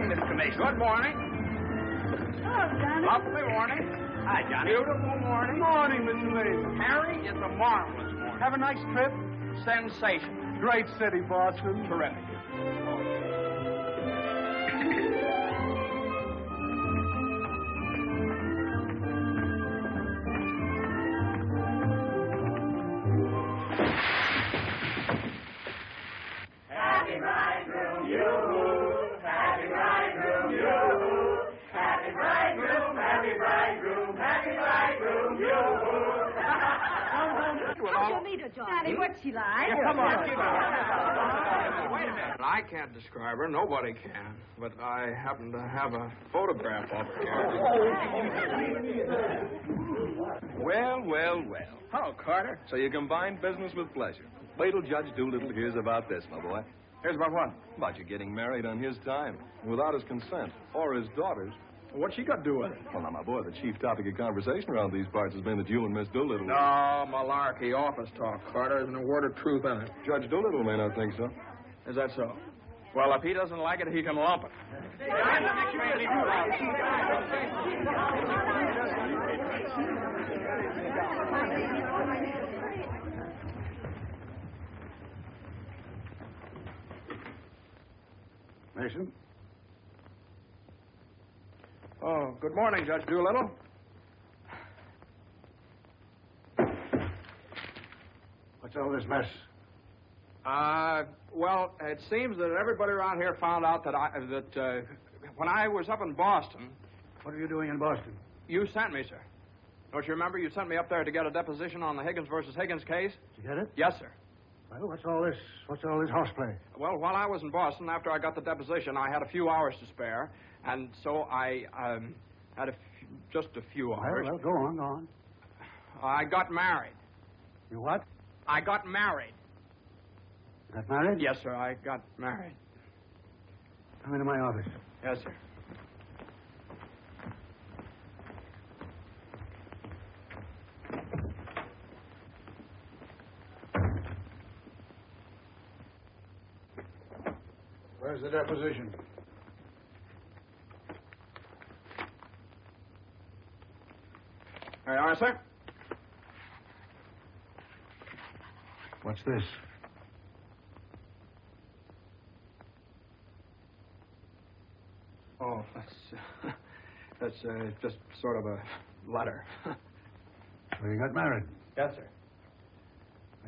morning, Mr. Mason. Good morning. Hello, Johnny. Lovely morning. Hi, Johnny. Beautiful morning. Good morning, Mr. Mason. Harry, it's a marvelous morning. Have a nice trip. Sensation. Great city, Boston. Terrific. Happy bridegroom, yoo-hoo! Happy bridegroom, yoo-hoo! Happy bridegroom, happy bridegroom, happy bridegroom, yoo-hoo! How'd you meet her, Johnny? What's she like? Come on. Wait a minute. I can't describe her. Nobody can. But I happen to have a photograph of her here. Well, well, well. Hello, Carter. So you combine business with pleasure. Wait till Judge Doolittle hears about this, my boy. Here's about what? About you getting married on his time, without his consent, or his daughter's. What's she got to do with it? Well, now, my boy, the chief topic of conversation around these parts has been that you and Miss Doolittle... No, malarkey, office talk, Carter. Isn't a word of truth in it. Judge Doolittle may not think so. Is that so? Well, if he doesn't like it, he can lump it. Mason? Oh, good morning, Judge Doolittle. What's all this mess? Well, it seems that everybody around here found out that when I was up in Boston... What are you doing in Boston? You sent me, sir. Don't you remember? You sent me up there to get a deposition on the Higgins versus Higgins case? Did you get it? Yes, sir. Well, what's all this horseplay? Well, while I was in Boston, after I got the deposition, I had a few hours to spare, and so I had just a few hours. Well, go on. I got married. You what? I got married. You got married? Yes, sir, I got married. Come into my office. Yes, sir. Where's the deposition? There you are, sir. What's this? Oh, that's just sort of a letter. So you got married. Yes, sir.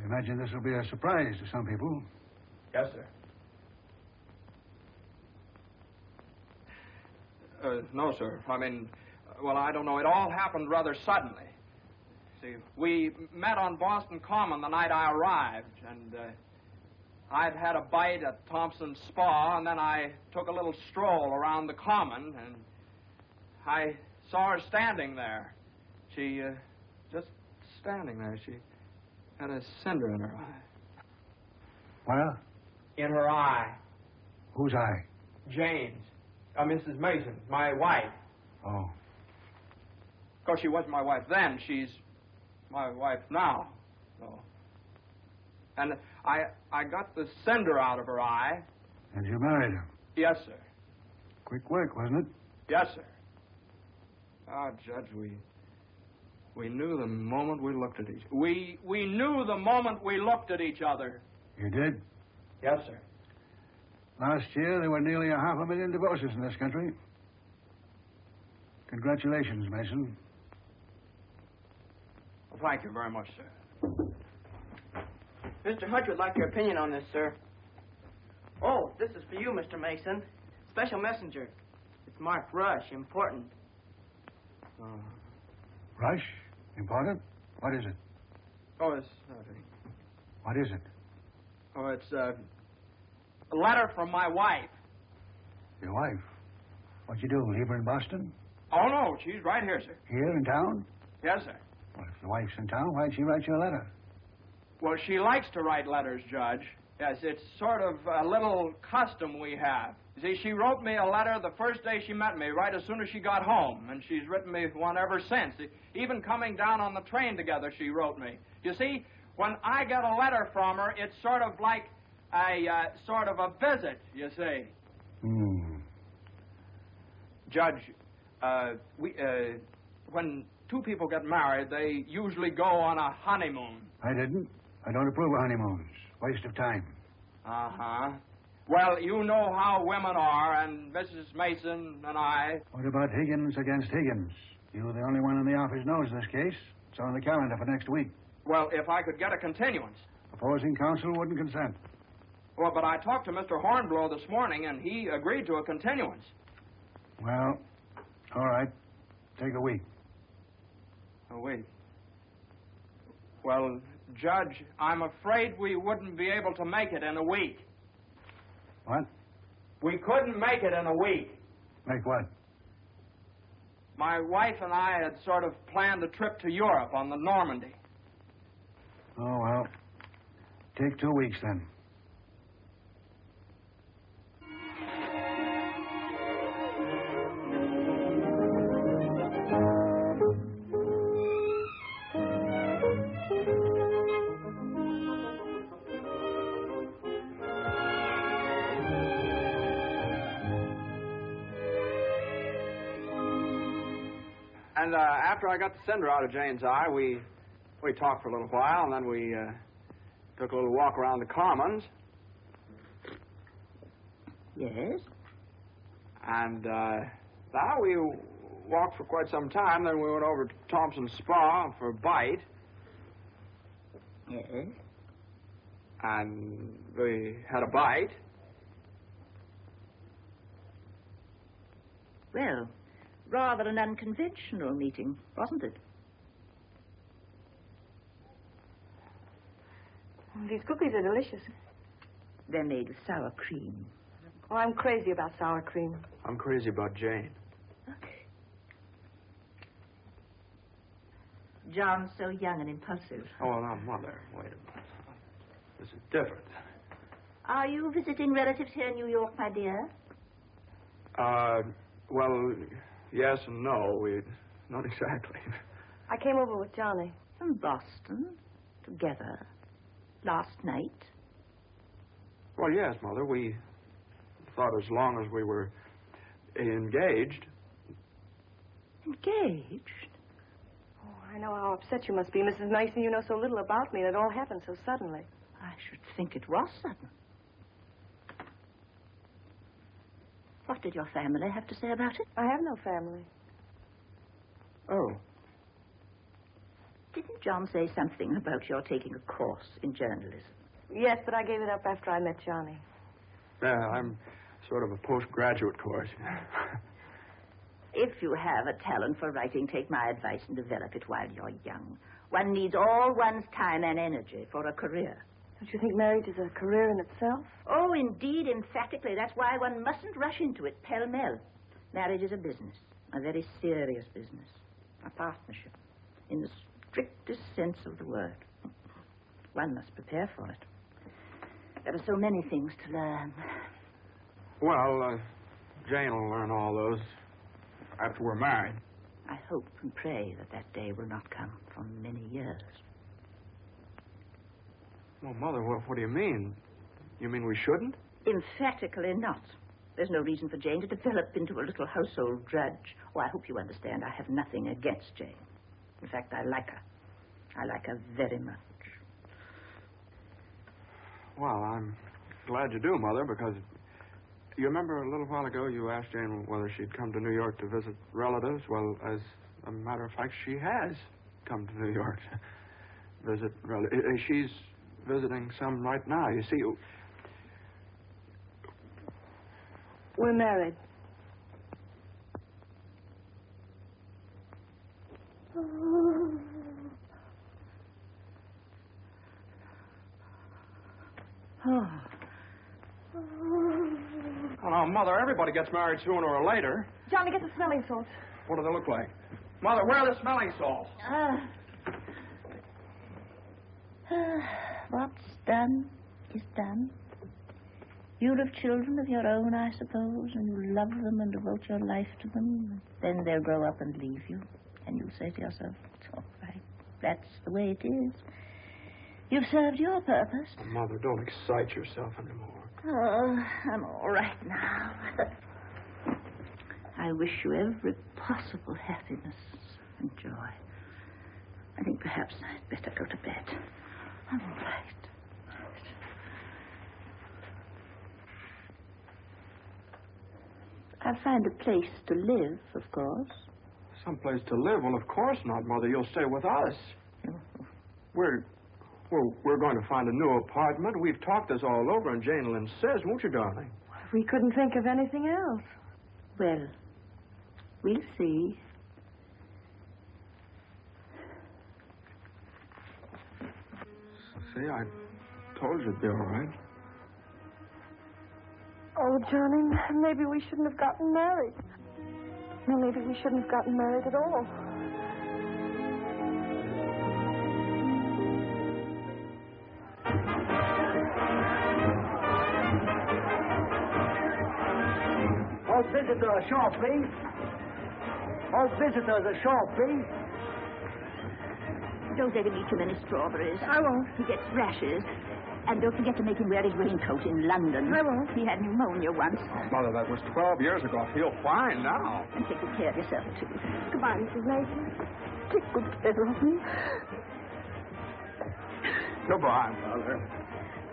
I imagine this will be a surprise to some people. Yes, sir. No, sir. I mean, well, I don't know. It all happened rather suddenly. See, we met on Boston Common the night I arrived, and I'd had a bite at Thompson's Spa, and then I took a little stroll around the Common, and I saw her standing there. She, just standing there. She had a cinder in her eye. Where? In her eye. Whose eye? Jane's. Mrs. Mason, my wife. Oh. Of course, she wasn't my wife then. She's my wife now. So. And I got the cinder out of her eye. And you married her? Yes, sir. Quick work, wasn't it? Yes, sir. Ah, Judge, we knew the moment we looked at each other. We knew the moment we looked at each other. You did? Yes, sir. Last year, there were nearly 500,000 divorces in this country. Congratulations, Mason. Well, thank you very much, sir. Mr. Hutch would like your opinion on this, sir. Oh, this is for you, Mr. Mason. Special messenger. It's marked Rush, important. Rush? Important? What is it? Oh, it's... What is it? Oh, it's a letter from my wife. Your wife? What you do, leave her in Boston? Oh, no, she's right here, sir. Here in town? Yes, sir. Well, if the wife's in town, why'd she write you a letter? Well, she likes to write letters, Judge. Yes, it's sort of a little custom we have. You see, she wrote me a letter the first day she met me, right as soon as she got home, and she's written me one ever since. Even coming down on the train together, she wrote me. You see, when I get a letter from her, it's sort of like a visit, you see. Judge, when two people get married, they usually go on a honeymoon. I didn't. I don't approve of honeymoons. Waste of time. Uh-huh. Well, you know how women are, and Mrs. Mason and I... What about Higgins against Higgins? You're the only one in the office knows this case. It's on the calendar for next week. Well, if I could get a continuance. Opposing counsel wouldn't consent. Well, but I talked to Mr. Hornblow this morning, and he agreed to a continuance. Well, all right. Take a week. A week? Well, Judge, I'm afraid we wouldn't be able to make it in a week. What? We couldn't make it in a week. Make what? My wife and I had sort of planned a trip to Europe on the Normandy. Oh, well. Take 2 weeks, then. And after I got the cinder out of Jane's eye, we talked for a little while, and then we took a little walk around the Commons. Yes? And now we walked for quite some time. Then we went over to Thompson's Spa for a bite. Yes? And we had a bite. Well, rather an unconventional meeting, wasn't it? These cookies are delicious. They're made with sour cream. Oh, I'm crazy about sour cream. I'm crazy about Jane. Look. John's so young and impulsive. Oh, now, Mother, wait a minute. This is different. Are you visiting relatives here in New York, my dear? Well, yes and no. Not exactly. I came over with Johnny. From Boston, together, last night. Well, yes, Mother. We thought as long as we were engaged. Engaged? Oh, I know how upset you must be, Mrs. Mason. You know so little about me, and it all happened so suddenly. I should think it was sudden. What did your family have to say about it? I have no family. Oh. Didn't John say something about your taking a course in journalism? Yes, but I gave it up after I met Johnny. Yeah, I'm sort of a postgraduate course. If you have a talent for writing, take my advice and develop it while you're young. One needs all one's time and energy for a career. Don't you think marriage is a career in itself? Oh, indeed, emphatically. That's why one mustn't rush into it pell-mell. Marriage is a business, a very serious business, a partnership, in the strictest sense of the word. One must prepare for it. There are so many things to learn. Well, Jane will learn all those after we're married. I hope and pray that that day will not come for many years. Well, Mother, what do you mean? You mean we shouldn't? Emphatically not. There's no reason for Jane to develop into a little household drudge. Oh, I hope you understand I have nothing against Jane. In fact, I like her. I like her very much. Well, I'm glad you do, Mother, because you remember a little while ago you asked Jane whether she'd come to New York to visit relatives? Well, as a matter of fact, she has come to New York to visit relatives. She's visiting some right now. You see, We're married. Oh. Oh, now, Mother, everybody gets married sooner or later. Johnny, get the smelling salts. What do they look like? Mother, where are the smelling salts? What's done is done. You'll have children of your own, I suppose, and you love them and devote your life to them. Then they'll grow up and leave you, and you'll say to yourself, it's all right. That's the way it is. You've served your purpose. Oh, Mother, don't excite yourself anymore. Oh, I'm all right now. I wish you every possible happiness and joy. I think perhaps I'd better go to bed. I'm all right. I'll find a place to live, of course. Someplace to live? Well, of course not, Mother. You'll stay with us. We're going to find a new apartment. We've talked this all over, and Jane will insist, won't you, darling? We couldn't think of anything else. Well, we'll see. See, I told you it'd be all right. Oh, Johnny, maybe we shouldn't have gotten married. No, maybe we shouldn't have gotten married at all. All visitors ashore, please. All visitors ashore, please. Don't let him eat too many strawberries. I won't. He gets rashes. And don't forget to make him wear his raincoat in London. I won't. He had pneumonia once. Oh, Mother, that was 12 years ago. Feel fine now. And take good care of yourself, too. Goodbye, Mrs. Mason. Take good care of me. Goodbye, Mother.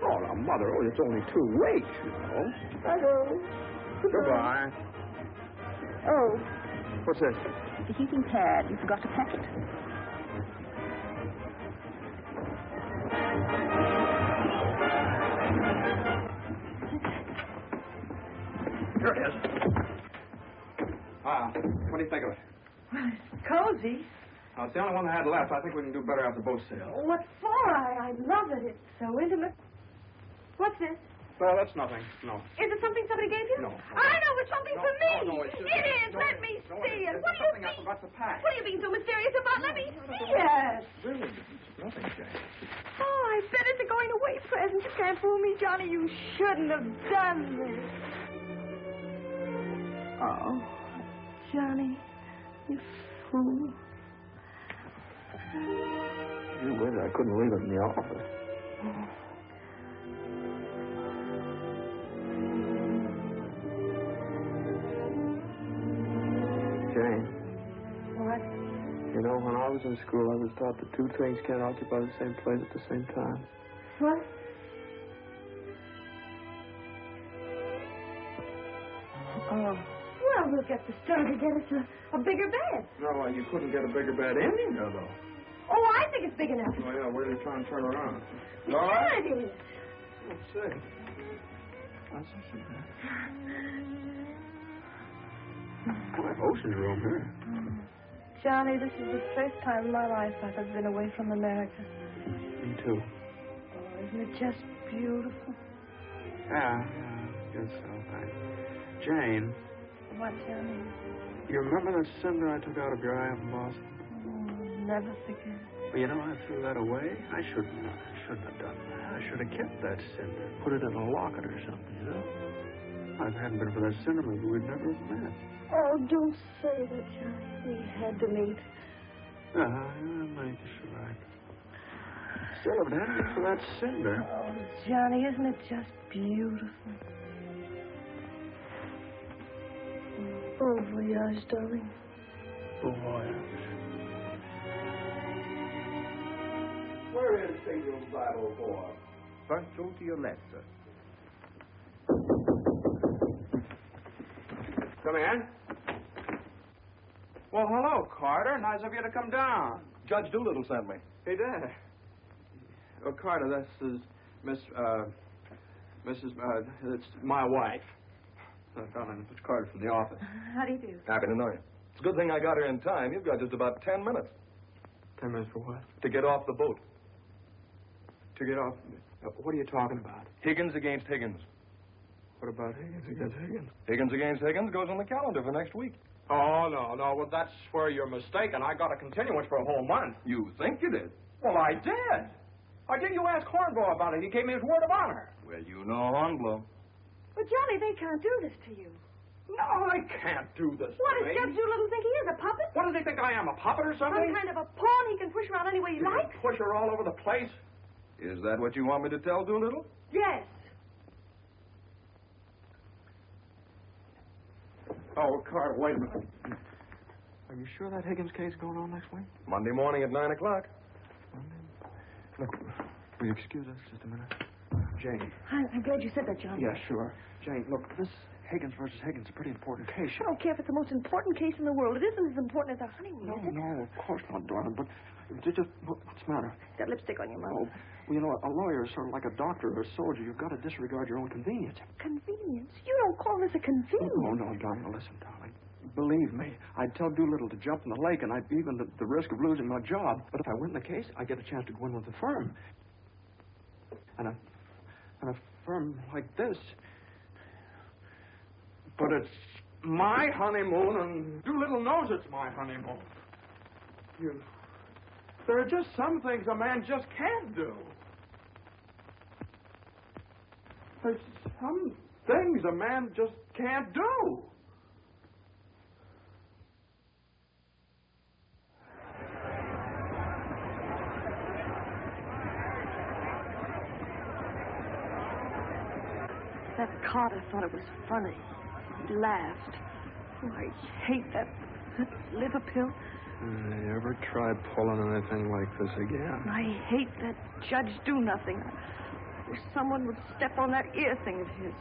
Oh, now, Mother, it's only 2 weeks, you know. I know. Goodbye. Oh. What's this? The heating pad. You forgot to pack it. Here it is. What do you think of it? Well, it's cozy. It's the only one I had left. I think we can do better after both sales. What for? I love it. It's so intimate. What's this? No, that's nothing. No. Is it something somebody gave you? No. I know it's something for me. No, it's just... It is. Let me see it. What do you something I mean? forgot to pack. What are you being so mysterious about? Let me see it. Really, it's nothing, Jane. Oh, I bet it's a going-away present. You can't fool me, Johnny. You shouldn't have done this. Oh, Johnny, you fool. You wish I couldn't leave it in the office. Jane. What? You know, when I was in school, I was taught that 2 things can't occupy the same place at the same time. What? Oh. Well, we'll get the store to get us a bigger bed. No, you couldn't get a bigger bed anywhere, though. Oh, I think it's big enough. Oh, yeah, where are they trying to turn around? Yeah, it is. Let's see. That's like ocean room here. Johnny, this is the first time in my life I've ever been away from America. Me too. Oh, isn't it just beautiful? Yeah, I guess so. Jane. What, Johnny? You remember that cinder I took out of your eye up in Boston? Oh, never forget. Well, you know, I threw that away. I shouldn't have done that. I should have kept that cinder, put it in a locket or something, you know? If it hadn't been for that cinder, maybe we'd never have met. Oh, don't say that, Johnny. We had to meet. Maybe you're right. Still, if it hadn't been for that cinder... Oh, Johnny, isn't it just beautiful? Oh, voyage, darling. Oh, voyage. Where is Signal 504? First room to your left, sir. Come in. Well, hello, Carter. Nice of you to come down. Judge Doolittle sent me. He did. Oh, Carter, this is it's my wife. Darling, it's Carter from the office. How do you do? Happy to know you. It's a good thing I got here in time. You've got just about 10 minutes 10 minutes for what? to get off the boat. To get off. What are you talking about? Higgins against Higgins. What about Higgins against Higgins? Higgins against Higgins goes on the calendar for next week. Oh, no. Well, that's where you're mistaken. I got a continuance for a whole month. You think you did? Well, I did. I did. You ask Hornblow about it. He gave me his word of honor. Well, you know Hornblow. But, Johnny, they can't do this to you. No, I can't do this. What to does me. Judge Doolittle think he is, a puppet? What does he think I am, a puppet or something? Some kind of a pawn he can push around any way he likes? Push her all over the place? Is that what you want me to tell Doolittle? Yes. Oh, Carter, wait a minute. Are you sure that Higgins case is going on next week? Monday morning at 9 o'clock. Look, will you excuse us just a minute? Jane. I'm glad you said that, John. Yeah, sure. Jane, look, this Higgins versus Higgins is a pretty important case. I don't care if it's the most important case in the world. It isn't as important as our honeymoon, is it? No, of course not, darling. But just what's the matter? You got lipstick on your mouth. Oh, well, you know, a lawyer is sort of like a doctor or a soldier. You've got to disregard your own convenience. Convenience? You don't call this a convenience. No, darling. Now, listen, darling. Believe me, I'd tell Doolittle to jump in the lake, and I'd even at the risk of losing my job. But if I win the case, I get a chance to go in with the firm. And a firm like this. But it's my honeymoon, and Doolittle knows it's my honeymoon. There are just some things a man just can't do. There's some things a man just can't do. That Carter thought it was funny. He laughed. Oh, I hate that liver pill. You ever try pulling anything like this again? I hate that Judge do nothing. I wish someone would step on that ear thing of his.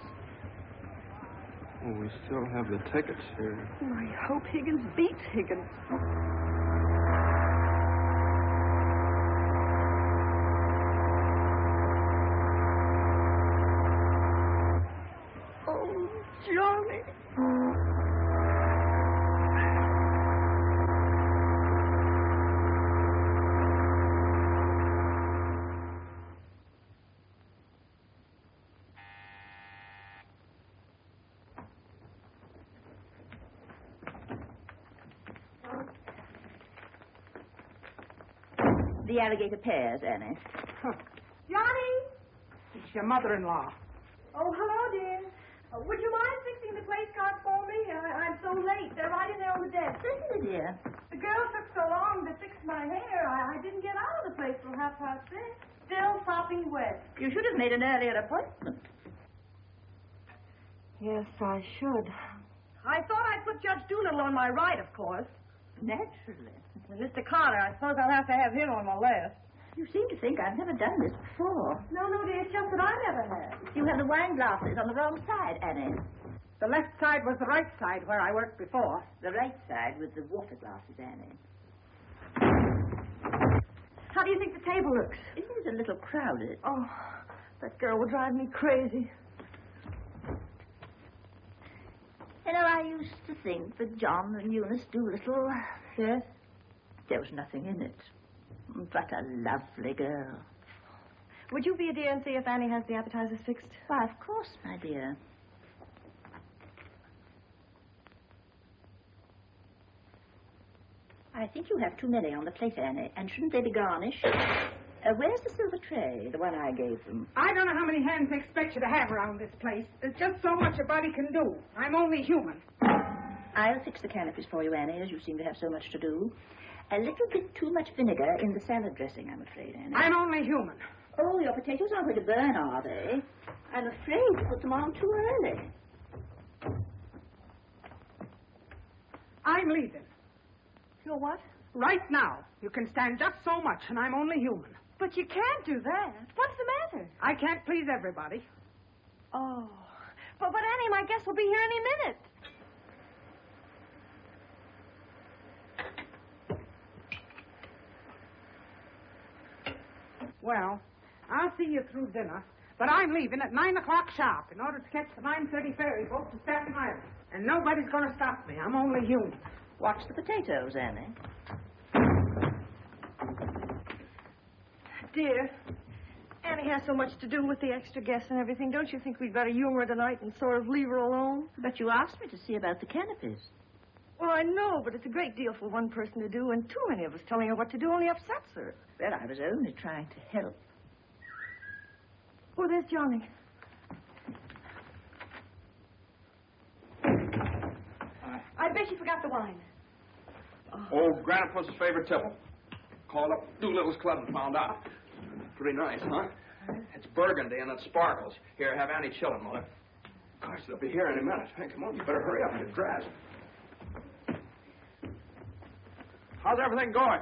Well, we still have the tickets here. Oh, I hope Higgins beats Higgins. Oh, Johnny. The alligator pears, Annie. Johnny! It's your mother-in-law. Oh, hello, dear. Would you mind fixing the place cards for me? I'm so late. They're right in there on the desk. Certainly, dear. The girl took so long to fix my hair, I didn't get out of the place till 6:30. Still sopping wet. You should have made an earlier appointment. Yes, I should. I thought I'd put Judge Doolittle on my right, of course. Naturally. And Mr. Carter, I suppose I'll have to have him on my left. You seem to think I've never done this before. No, dear, it's just that I never have. You have the wine glasses on the wrong side, Annie. The left side was the right side where I worked before. The right side with the water glasses, Annie. How do you think the table looks? It is a little crowded. Oh, that girl will drive me crazy. You know, I used to think that John and Eunice Doolittle... Yes? There was nothing in it. But a lovely girl. Would you be a dear and see if Annie has the appetizers fixed? Why, of course, my dear. I think you have too many on the plate, Annie. And shouldn't they be garnished? Where's the silver tray, the one I gave them? I don't know how many hands they expect you to have around this place. There's just so much a body can do. I'm only human. I'll fix the canopies for you, Annie, as you seem to have so much to do. A little bit too much vinegar in the salad dressing, I'm afraid, Annie. I'm only human. Oh, your potatoes aren't going to burn, are they? I'm afraid you put them on too early. I'm leaving. You're what? Right now. You can stand just so much, and I'm only human. But you can't do that. What's the matter? I can't please everybody. Oh. But Annie, my guest will be here any minute. Well, I'll see you through dinner, but I'm leaving at 9 o'clock sharp in order to catch the 9:30 ferry boat to Staten Island. And nobody's going to stop me. I'm only human. Watch the potatoes, Annie. Dear, Annie has so much to do with the extra guests and everything. Don't you think we'd better humor her tonight and sort of leave her alone? But you asked me to see about the canopies. Well, I know, but it's a great deal for one person to do, and too many of us telling her what to do only upsets her. Well, I was only trying to help. Oh, there's Johnny. I bet you forgot the wine. Oh, Grandpa's favorite tipple. Called up Doolittle's club and found out. Pretty nice, huh? It's burgundy and it sparkles. Here, have Annie chillin', Mother. Of course, they'll be here any minute. Hey, come on, you better hurry up and get dressed. How's everything going?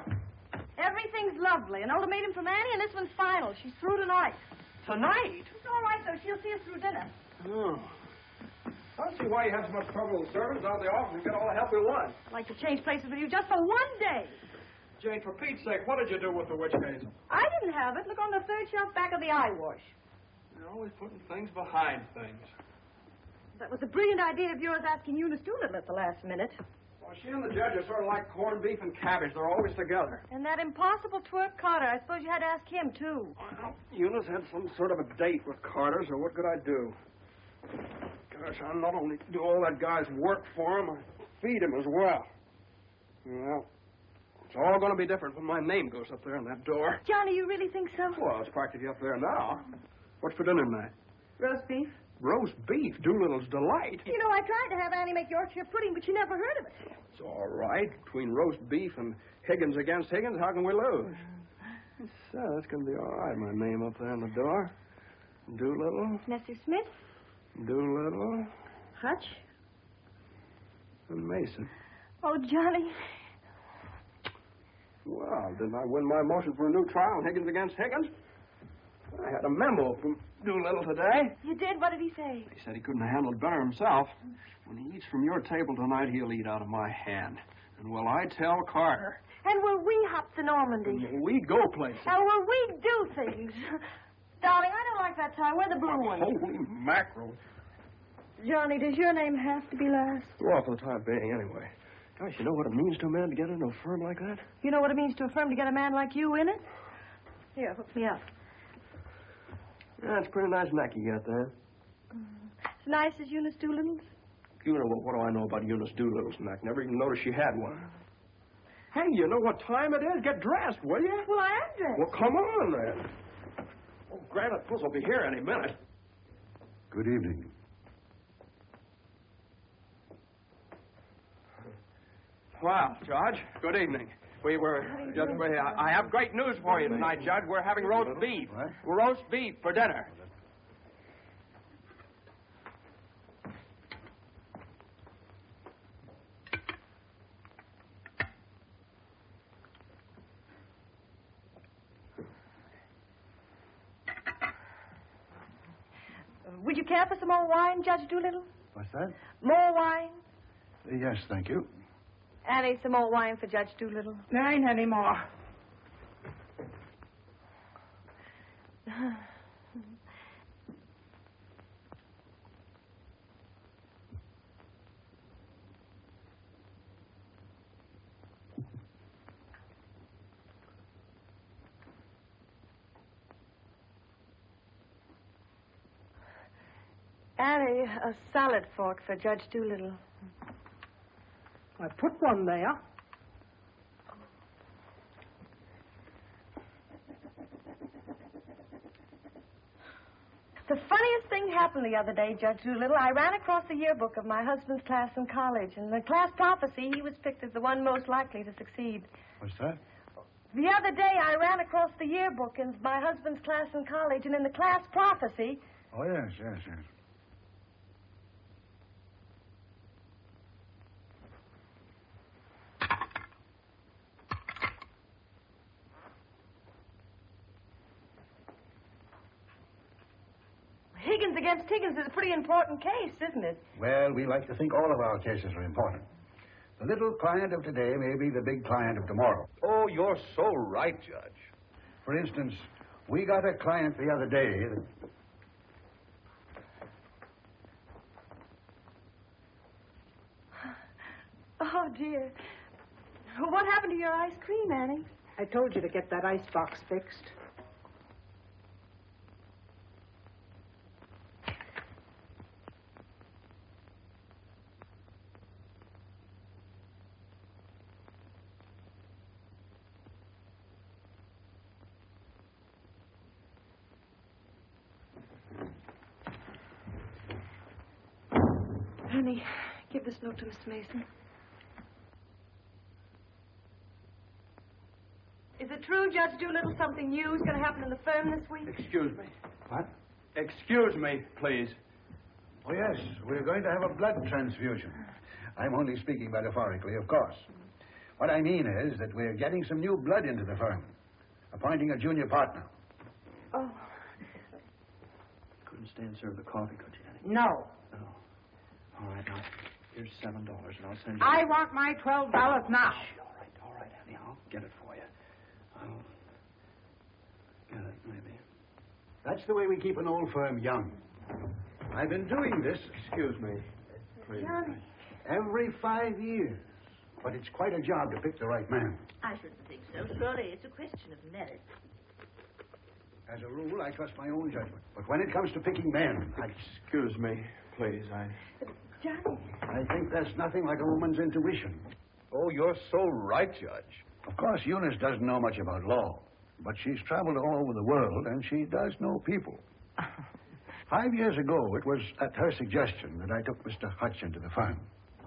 Everything's lovely. An ultimatum from Annie, and this one's final. She's through tonight. Tonight? It's all right, though. She'll see us through dinner. Oh. I don't see why you have so much trouble with servants out of the office and get all the help we want. I'd like to change places with you just for one day. Jane, for Pete's sake, what did you do with the witch case? I didn't have it. Look on the third shelf back of the eye wash. You're always putting things behind things. That was a brilliant idea of yours asking Eunice Doolittle at the last minute. Well, she and the judge are sort of like corned beef and cabbage. They're always together. And that impossible twerp Carter. I suppose you had to ask him, too. Well, Eunice had some sort of a date with Carter, so what could I do? Gosh, I not only do all that guy's work for him, I feed him as well. Well, it's all going to be different when my name goes up there in that door. Johnny, you really think so? Well, it's practically up there now. What's for dinner tonight? Roast beef. Roast beef, Doolittle's delight. You know, I tried to have Annie make Yorkshire pudding, but she never heard of it. It's all right. Between roast beef and Higgins against Higgins, how can we lose? So, that's going to be all right. My name up there on the door. Doolittle. Mr. Smith. Doolittle. Hutch. And Mason. Oh, Johnny. Well, didn't I win my motion for a new trial on Higgins against Higgins? I had a memo from Doolittle today. You did? What did he say? He said he couldn't have handled better himself. When he eats from your table tonight, he'll eat out of my hand. And will I tell Carter? And will we hop to Normandy? And we go places. And will we do things? Darling, I don't like that tie. Wear the blue one. Holy mackerel. Johnny, does your name have to be last? Well, for the time being, anyway. Gosh, you know what it means to a man to get into a firm like that? You know what it means to a firm to get a man like you in it? Here, hook me up. Yeah, it's a pretty nice neck you got there. As nice as Eunice Doolittle's? You know, what do I know about Eunice Doolittle's neck? Never even noticed she had one. Hey, you know what time it is? Get dressed, will you? Well, I am dressed. Well, come on, then. Oh, Granite Puss will be here any minute. Good evening. Well, Judge, good evening. I have great news for you tonight, Judge. We're having roast beef. What? Roast beef for dinner. Would you care for some more wine, Judge Doolittle? What's that? More wine? Yes, thank you. Annie, some more wine for Judge Doolittle. There ain't any more. Annie, a salad fork for Judge Doolittle. I put one there. The funniest thing happened the other day, Judge Doolittle. I ran across the yearbook of my husband's class in college. In the class prophecy, he was picked as the one most likely to succeed. What's that? The other day, I ran across the yearbook in my husband's class in college, and in the class prophecy... Oh, yes. Higgins against Higgins is a pretty important case, isn't it? Well, we like to think all of our cases are important. The little client of today may be the big client of tomorrow. Oh, you're so right, Judge. For instance, we got a client the other day that... Oh, dear. What happened to your ice cream, Annie? I told you to get that icebox fixed. Annie, give this note to Mr. Mason. Is it true, Judge Doolittle, something new is going to happen in the firm this week? Excuse me. What? Excuse me, please. Oh, yes, we're going to have a blood transfusion. I'm only speaking metaphorically, of course. What I mean is that we're getting some new blood into the firm, appointing a junior partner. Oh. Couldn't stand serve the coffee, could you, Annie? No. No. All right, now, here's $7, and I'll send you... I want my $12 now. All right, Annie, I'll get it for you. I'll get it, maybe. That's the way we keep an old firm young. I've been doing this, Excuse me. Please. Johnny. every 5 years. But it's quite a job to pick the right man. I shouldn't think so. Surely it's a question of merit. As a rule, I trust my own judgment. But when it comes to picking men, Excuse me, please. Johnny. I think there's nothing like a woman's intuition. Oh, you're so right, Judge. Of course, Eunice doesn't know much about law, but she's traveled all over the world, and she does know people. 5 years ago, it was at her suggestion that I took Mr. Hutch into the firm.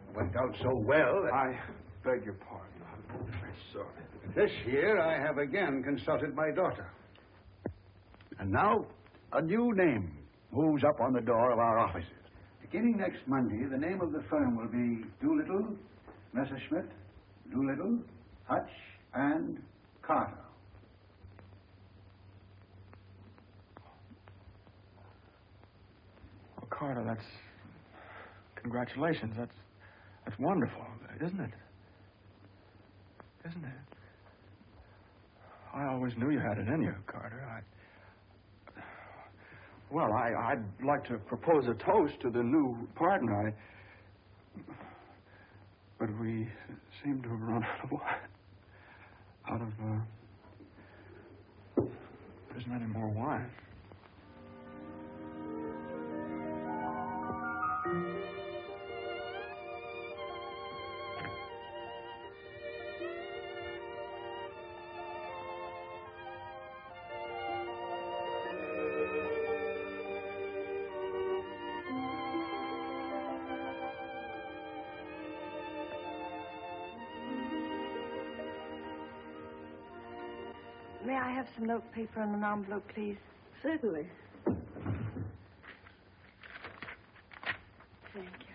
It went out so well that... I beg your pardon. I'm very sorry. This year, I have again consulted my daughter. And now, a new name moves up on the door of our offices. Beginning next Monday, the name of the firm will be Doolittle, Messerschmitt, Doolittle, Hutch, and Carter. Well, Carter, that's... Congratulations. That's wonderful, isn't it? Isn't it? I always knew you had it in you, Carter. I'd like to propose a toast to the new partner. But we seem to have run out of wine. There isn't any more wine. May I have some note paper and an envelope, please? Certainly. Thank you.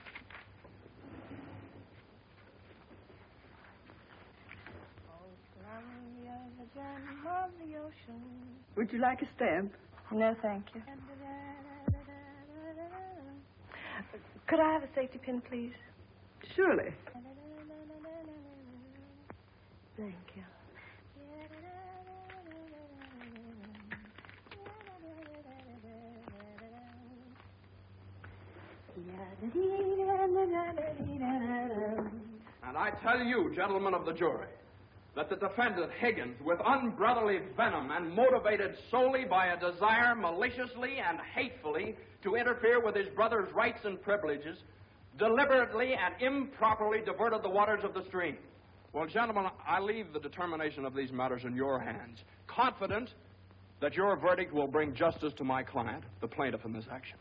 Would you like a stamp? No, thank you. Could I have a safety pin, please? Surely. Thank you. And I tell you, gentlemen of the jury, that the defendant, Higgins, with unbrotherly venom and motivated solely by a desire maliciously and hatefully to interfere with his brother's rights and privileges, deliberately and improperly diverted the waters of the stream. Well, gentlemen, I leave the determination of these matters in your hands, confident that your verdict will bring justice to my client, the plaintiff in this action.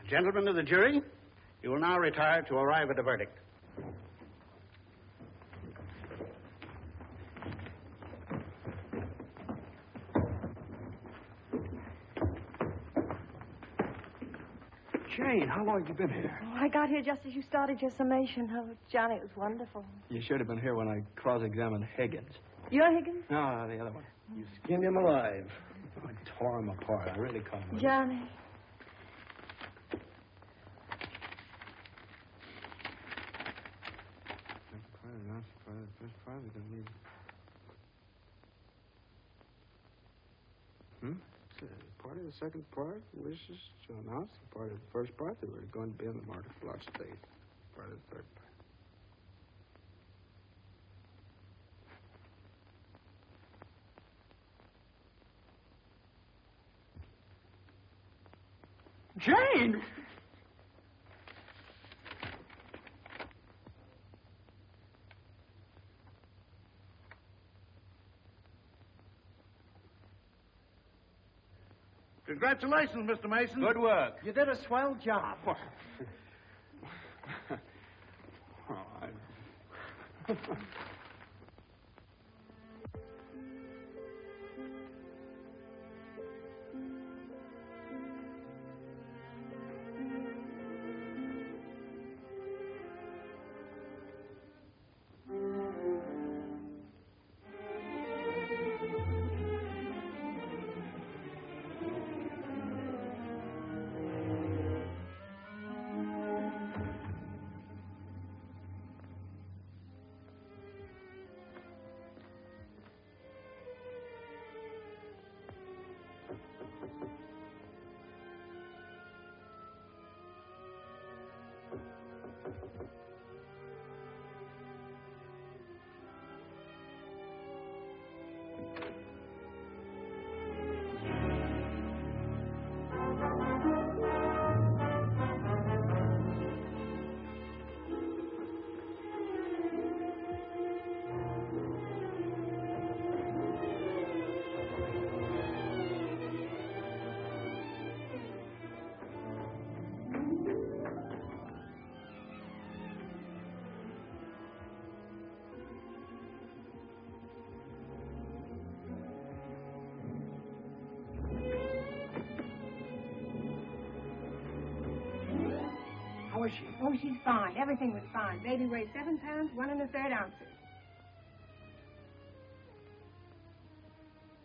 Gentlemen of the jury, you will now retire to arrive at a verdict. Jane, how long have you been here? Oh, I got here just as you started your summation. Oh, Johnny, it was wonderful. You should have been here when I cross-examined Higgins. You're Higgins? No, the other one. You skinned him alive. I tore him apart. I really caught him. Johnny. Part of the second part wishes to announce the part of the first part that we're going to be in the market for large state. Part of the third part. Jane! Congratulations, Mr. Mason. Good work. You did a swell job. How is she? Oh, she's fine. Everything was fine. Baby weighed 7 pounds, 1 1/3 ounces.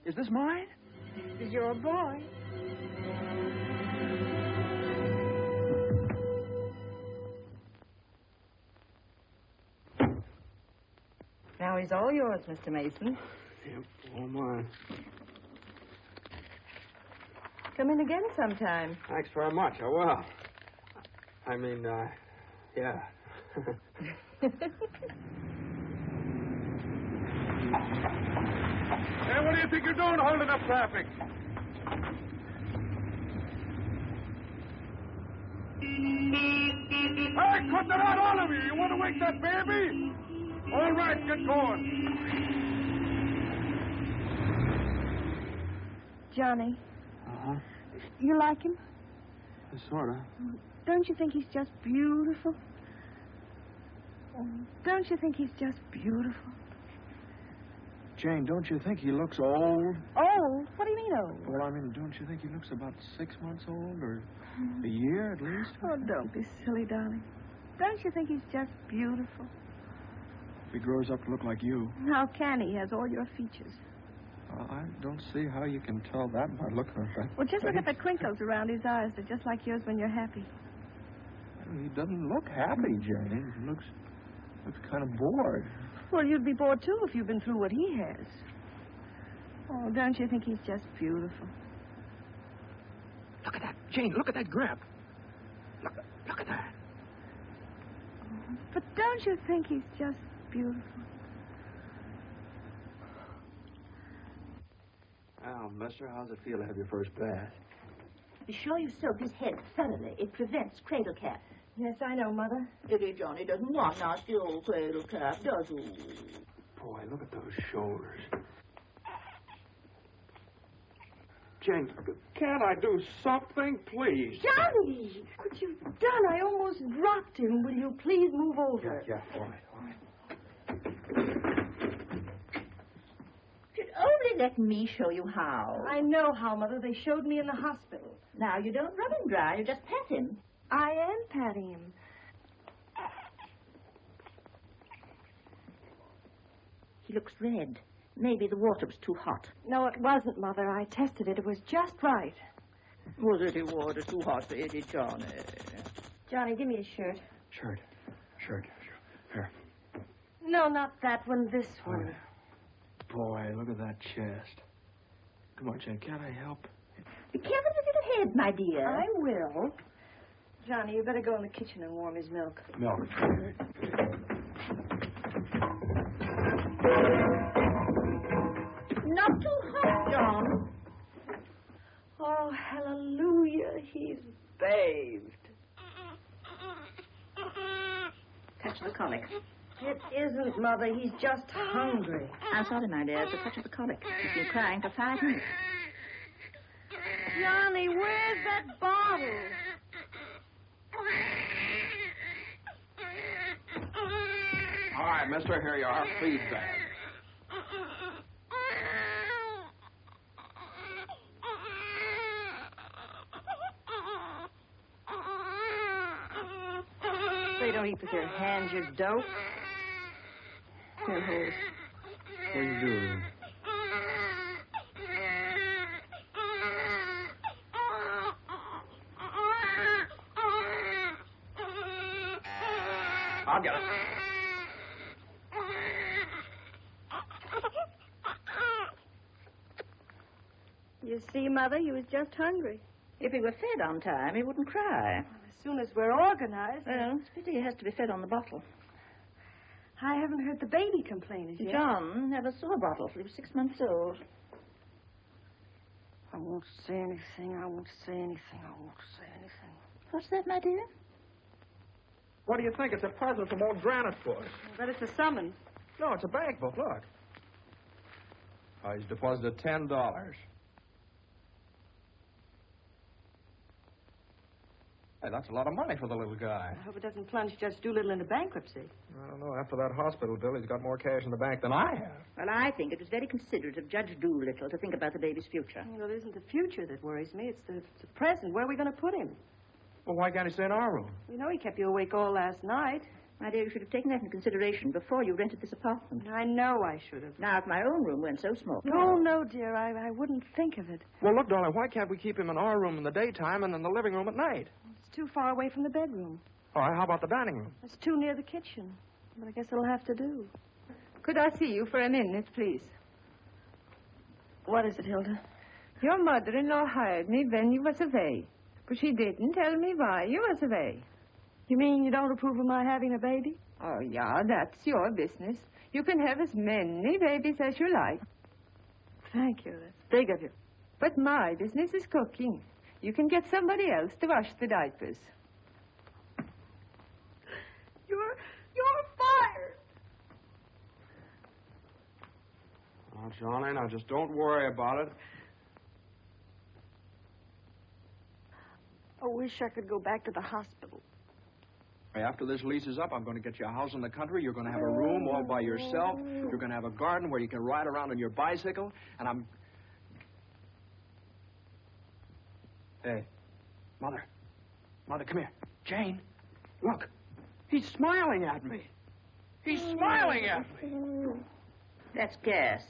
Is this mine? This is your boy. Now he's all yours, Mr. Mason. Yep, all mine. Come in again sometime. Thanks very much. I will. I mean, yeah. Hey, what do you think you're doing holding up traffic? Hey, cut that out, all of you. You want to wake that baby? All right, get going. Johnny, Uh-huh. you like him? Sort of. Don't you think he's just beautiful? Don't you think he's just beautiful? Jane, don't you think he looks old? Old? What do you mean old? Well, I mean, don't you think he looks about 6 months old, or a year at least? Oh, don't be silly, darling. Don't you think he's just beautiful? If he grows up to look like you. How can he? He has all your features. I don't see how you can tell that by looking at that. Well, just look at the crinkles around his eyes. They're just like yours when you're happy. He doesn't look happy, Jane. He looks kind of bored. Well, you'd be bored, too, if you've been through what he has. Oh, don't you think he's just beautiful? Look at that. Jane, look at that grab. Look at that. But don't you think he's just beautiful? Well, mister, how's it feel to have your first bath? Be sure you soak his head thoroughly. It prevents cradle cap. Yes, I know, Mother. Pity Johnny doesn't want nasty old cradle cap, does he? Boy, look at those shoulders. Jane, can't I do something, please? Johnny! What you've done, I almost dropped him. Will you please move over? Yeah, all right. You'd only let me show you how. I know how, Mother. They showed me in the hospital. Now, you don't rub him dry. You just pat him. I am patting him. He looks red. Maybe the water was too hot. No, it wasn't, Mother. I tested it. It was just right. Was it the water too hot for you, Johnny? Johnny, give me a shirt. Shirt. Here. No, not that one. This one. Boy, look at that chest. Come on, Jane. Can't I help? Be careful with your head, my dear. I will. Johnny, you better go in the kitchen and warm his milk. Milk. Not too hot, John. Oh, hallelujah. He's bathed. Touch the colic. It isn't, Mother. He's just hungry. I'm sorry, my dear. It's a touch of the colic. He's been crying for 5 minutes. Johnny, where's that bottle? All right, mister, here you are. Feed bag. They don't eat with their hands, you dope. Here, hold. What are you doing? I'll get it. You see, Mother, he was just hungry. If he were fed on time, he wouldn't cry. As soon as we're organized. Well, it's a pity he has to be fed on the bottle. I haven't heard the baby complain as yet. John never saw a bottle till he was 6 months old. I won't say anything. I won't say anything. I won't say anything. What's that, my dear? What do you think? It's a present from old Granite Foot. But it's a summons. No, it's a bank book. Look. Oh, he's deposited $10. Hey, that's a lot of money for the little guy. I hope it doesn't plunge Judge Doolittle into bankruptcy. I don't know. After that hospital bill, he's got more cash in the bank than I have. Well, I think it was very considerate of Judge Doolittle to think about the baby's future. Well, it isn't the future that worries me. It's the present. Where are we going to put him? Well, why can't he stay in our room? You know he kept you awake all last night. My dear, you should have taken that into consideration before you rented this apartment. I know I should have. Now, if my own room weren't so small. No, dear. I wouldn't think of it. Well, look, darling, why can't we keep him in our room in the daytime and in the living room at night? It's too far away from the bedroom. All right, how about the dining room? It's too near the kitchen. But I guess it'll have to do. Could I see you for a minute, please? What is it, Hilda? Your mother-in-law hired me when you was away. But she didn't tell me why you was away. You mean you don't approve of my having a baby? Oh, yeah, that's your business. You can have as many babies as you like. Thank you. That's big of you. But my business is cooking. You can get somebody else to wash the diapers. You're fired. Oh, Johnny, now just don't worry about it. I wish I could go back to the hospital. After this lease is up, I'm going to get you a house in the country. You're going to have a room all by yourself. You're going to have a garden where you can ride around on your bicycle. And I'm... Hey, Mother. Mother, come here. Jane, look. He's smiling at me. He's smiling at me. That's gas.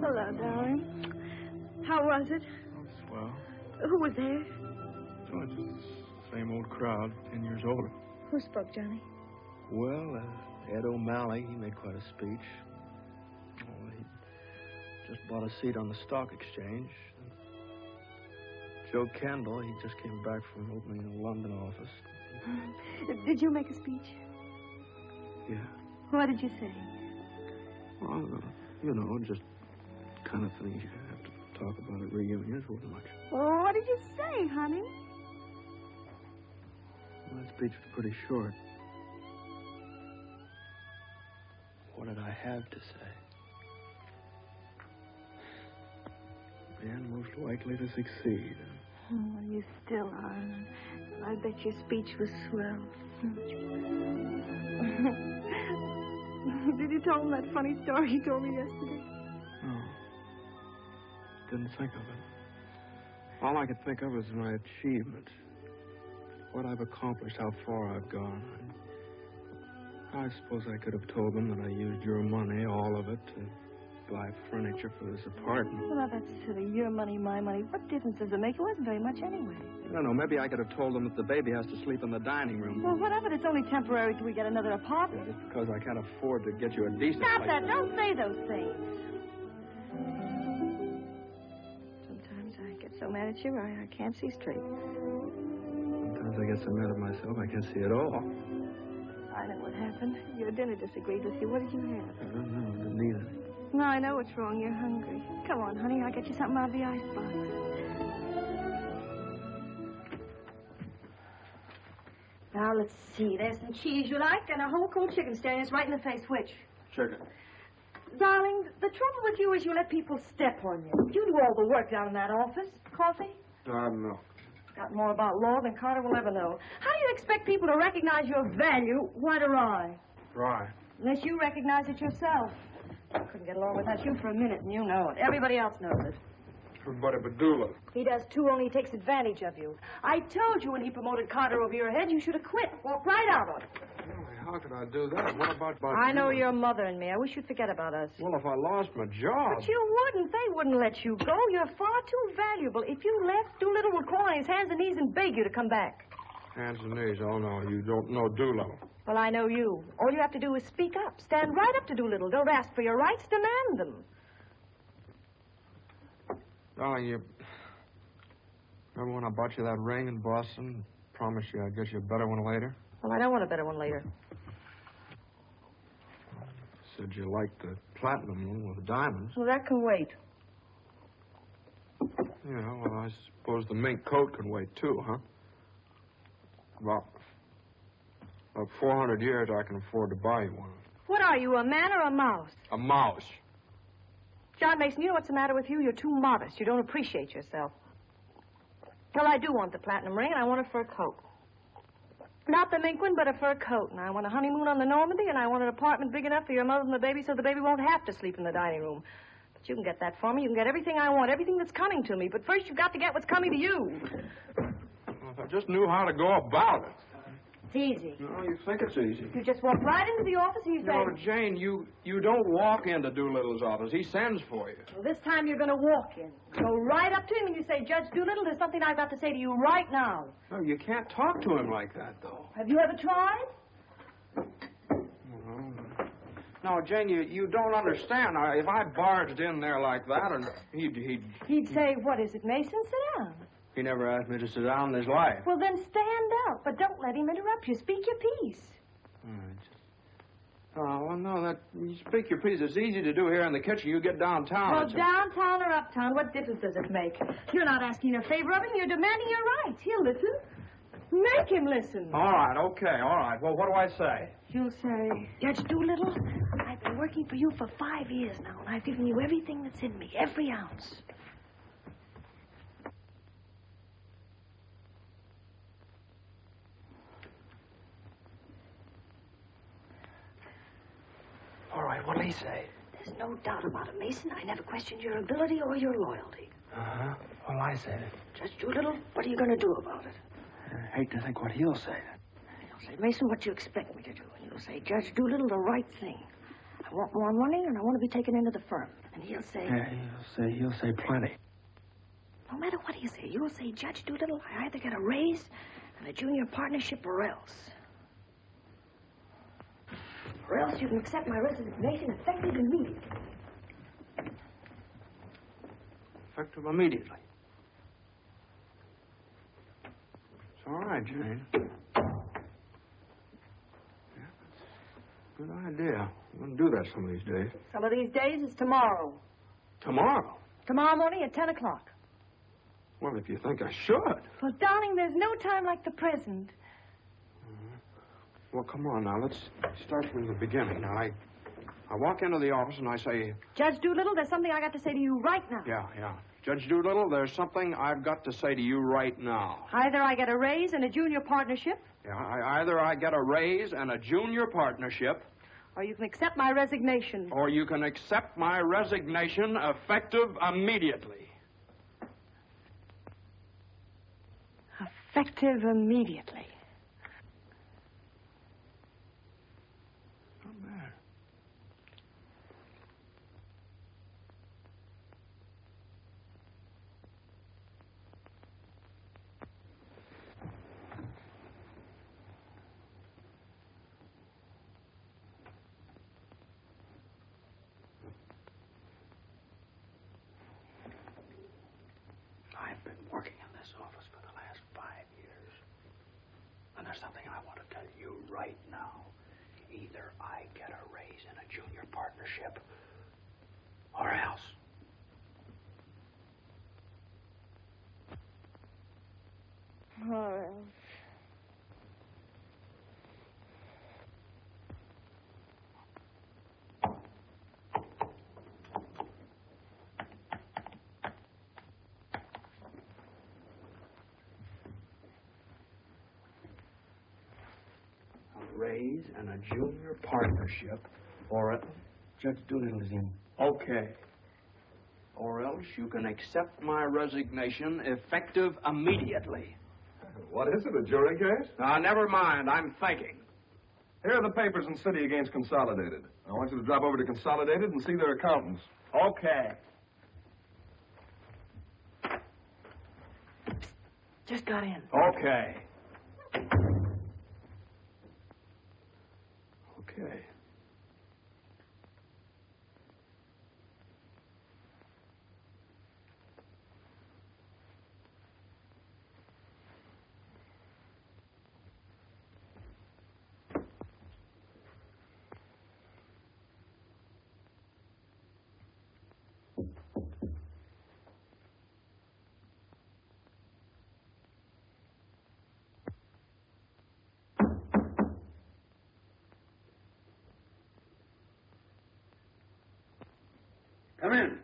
Hello, darling. How was it? Oh, swell. Who was there? Oh, it's just the same old crowd, 10 years older. Who spoke, Johnny? Well, Ed O'Malley, he made quite a speech. Oh, he just bought a seat on the stock exchange. Joe Kendall, he just came back from opening a London office. Did you make a speech? Yeah. What did you say? Well, you know, just kind of things you have to talk about at reunions, wasn't much. Oh, what did you say, honey? Well, that speech was pretty short. What did I have to say? Man most likely to succeed. Oh, you still are. I bet your speech was swell. Did you tell him that funny story you told me yesterday? No. Didn't think of it. All I could think of was my achievements. What I've accomplished, how far I've gone. I suppose I could have told them that I used your money, all of it, to buy furniture for this apartment. Well, now, that's silly. Your money, my money. What difference does it make? It wasn't very much anyway. I don't know. Maybe I could have told them that the baby has to sleep in the dining room. Well, whatever. It's only temporary till we get another apartment. Just because I can't afford to get you a decent Stop place. that. Don't say those things. Sometimes I get so mad at you, I can't see straight. Sometimes I get so mad at myself I can't see it all. I know what happened. Your dinner disagreed with you. What did you have? I don't know. I didn't eat it. No, I know what's wrong. You're hungry. Come on, honey. I'll get you something out of the icebox. Now, let's see. There's some cheese you like and a whole cold chicken staring us right in the face. Which? Chicken. Darling, the trouble with you is you let people step on you. You do all the work down in that office. Coffee? I don't know. Got more about law than Carter will ever know. How do you expect people to recognize your value? Why do I? Right. Unless you recognize it yourself. I couldn't get along without you for a minute, and you know it. Everybody else knows it. Everybody but Doolittle. He does, too, only he takes advantage of you. I told you when he promoted Carter over your head, you should have quit. Walked right out on it. How could I do that? What about I know your mother and me. I wish you'd forget about us. Well, if I lost my job... But you wouldn't. They wouldn't let you go. You're far too valuable. If you left, Doolittle would crawl on his hands and knees and beg you to come back. Hands and knees. Oh, no. You don't know Doolittle. Well, I know you. All you have to do is speak up. Stand right up to Doolittle. Don't ask for your rights. Demand them. Darling, you... Remember when I bought you that ring in Boston? Promised you I'd get you a better one later? Well, I don't want a better one later. Said you liked the platinum one with the diamonds. Well, that can wait. Yeah, well, I suppose the mink coat can wait, too, huh? About 400 years I can afford to buy you one. What are you, a man or a mouse? A mouse. John Mason, you know what's the matter with you? You're too modest. You don't appreciate yourself. Well, I do want the platinum ring, and I want a fur coat. Not the mink one, but a fur coat. And I want a honeymoon on the Normandy, and I want an apartment big enough for your mother and the baby so the baby won't have to sleep in the dining room. But you can get that for me. You can get everything I want, everything that's coming to me. But first, you've got to get what's coming to you. Well, if I just knew how to go about it. It's easy. No, you think it's easy. You just walk right into the office and you say... No, Jane, you don't walk into Doolittle's office. He sends for you. Well, this time you're going to walk in. Go right up to him and you say, Judge Doolittle, there's something I've got to say to you right now. No, you can't talk to him like that, though. Have you ever tried? No, Jane, you don't understand. If I barged in there like that, and He'd say, what is it, Mason? Sit down. He never asked me to sit down in his life. Well, then stand up, but don't let him interrupt you. Speak your piece. Oh, well, no, you speak your piece. It's easy to do here in the kitchen. You get downtown. Well, downtown or uptown, what difference does it make? You're not asking a favor of him. You're demanding your rights. He'll listen. Make him listen. All right, okay, all right. Well, what do I say? You'll say, Judge Doolittle, I've been working for you for 5 years now, and I've given you everything that's in me, every ounce. All right, what'll he say? There's no doubt about it, Mason. I never questioned your ability or your loyalty. Uh-huh. What'll I say? Judge Doolittle, what are you going to do about it? I hate to think what he'll say. He'll say, Mason, what do you expect me to do? And you'll say, Judge Doolittle, the right thing. I want more money, and I want to be taken into the firm. And he'll say... Yeah, he'll say plenty. No matter what he'll say, you'll say, Judge Doolittle, I either get a raise and a junior partnership or else. Or else you can accept my resignation effective immediately. Effective immediately. It's all right, Jane. Yeah, that's a good idea. I'm going to do that some of these days. Some of these days is tomorrow. Tomorrow? Tomorrow morning at 10 o'clock. Well, if you think I should. Well, darling, there's no time like the present. Well, come on now. Let's start from the beginning. Now, I walk into the office and I say... Judge Doolittle, there's something I got to say to you right now. Yeah. Judge Doolittle, there's something I've got to say to you right now. Either I get a raise and a junior partnership... Yeah, either I get a raise and a junior partnership... Or you can accept my resignation. Or you can accept my resignation effective immediately. Effective immediately. Not bad. I've been working in this office for the last 5 years. Either I get a raise in a junior partnership, or else. Or else. A raise and a junior partnership, or else. Judge Doolittle is in. Okay. Or else you can accept my resignation effective immediately. What is it, a jury case? Now, never mind. I'm thinking. Here are the papers in City against Consolidated. I want you to drop over to Consolidated and see their accountants. Okay. Just got in. Okay. Okay. Come in.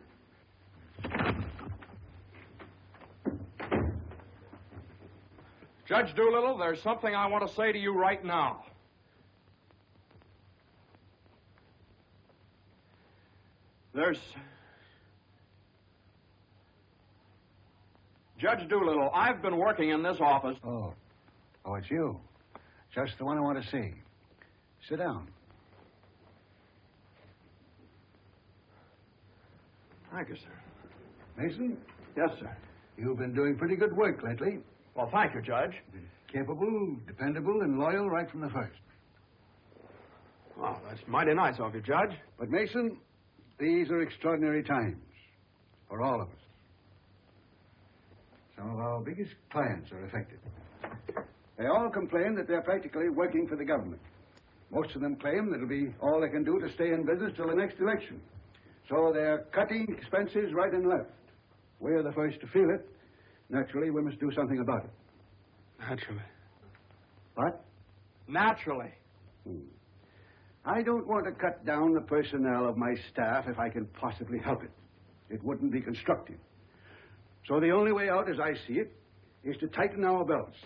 Judge Doolittle, there's something I want to say to you right now. Judge Doolittle, I've been working in this office. Oh, it's you. Just the one I want to see. Sit down. Thank you, sir. Mason, Yes, sir. you've been doing pretty good work lately. Well, thank you, Judge. Capable, dependable, and loyal right from the first. Well, that's mighty nice of you, Judge. But, Mason, these are extraordinary times for all of us. Some of our biggest clients are affected. They all complain that they're practically working for the government. Most of them claim that it'll be all they can do to stay in business till the next election. So they're cutting expenses right and left. We're the first to feel it. Naturally, we must do something about it. Naturally. What? Naturally. I don't want to cut down the personnel of my staff if I can possibly help it. It wouldn't be constructive. So the only way out, as I see it, is to tighten our belts.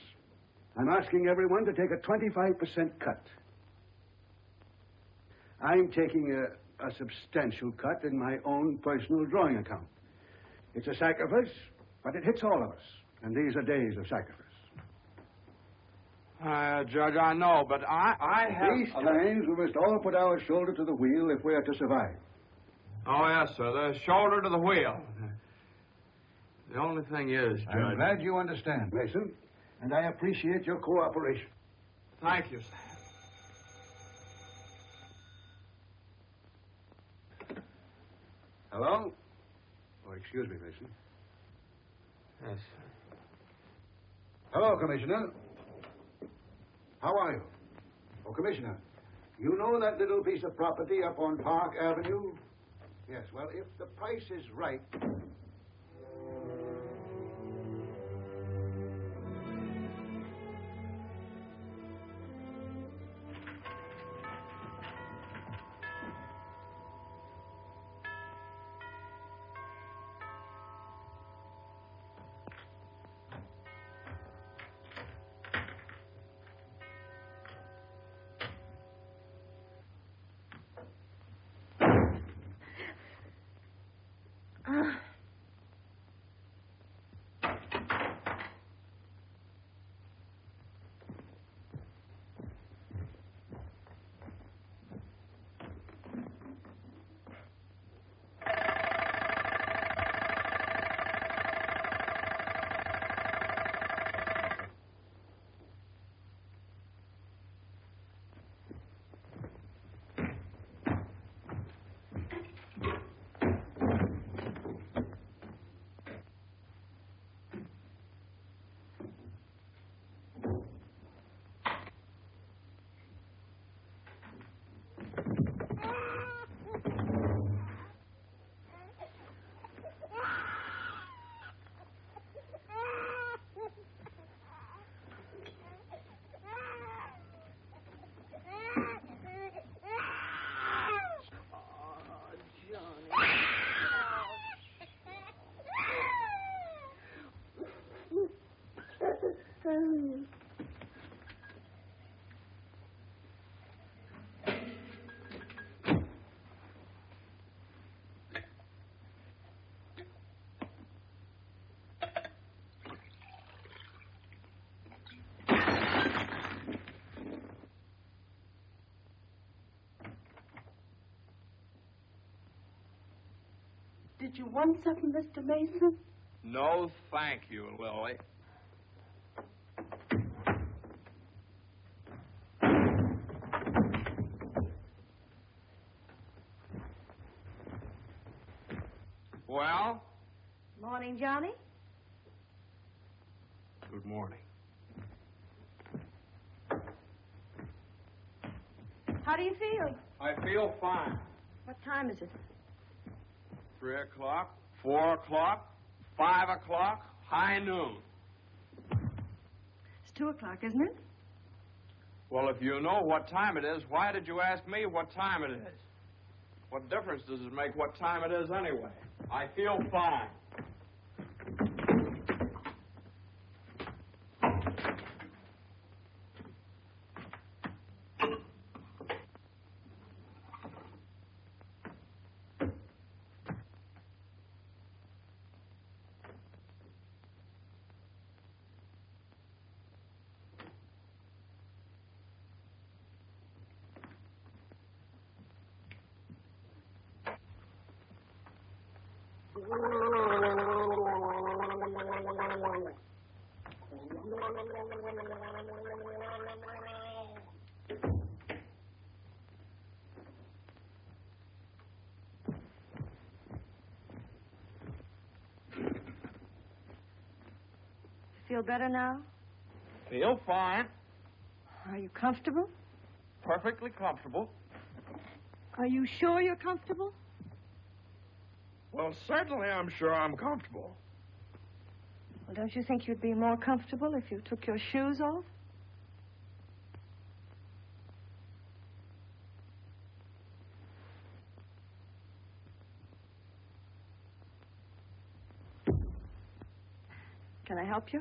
I'm asking everyone to take a 25% cut. I'm taking a substantial cut in my own personal drawing account. It's a sacrifice, but it hits all of us. And these are days of sacrifice. Judge, I know, but I have... These times, we must all put our shoulder to the wheel if we are to survive. Oh, yes, sir. The shoulder to the wheel. The only thing is, Judge... I'm glad you understand, Mason, and I appreciate your cooperation. Thank you, sir. Hello? Oh, excuse me, Mason. Yes, sir. Hello, Commissioner. How are you? Oh, Commissioner, you know that little piece of property up on Park Avenue? Yes, well, if the price is right... Did you want something, Mr. Mason? No, thank you, Lily. Well? Morning, Johnny. Good morning. How do you feel? I feel fine. What time is it? 3 o'clock, 4 o'clock, 5 o'clock, high noon. It's 2 o'clock, isn't it? Well, if you know what time it is, why did you ask me what time it is? What difference does it make what time it is anyway? I feel fine. Feel better now? Feel fine. Are you comfortable? Perfectly comfortable. Are you sure you're comfortable? Well, certainly I'm sure I'm comfortable. Well, don't you think you'd be more comfortable if you took your shoes off? Can I help you?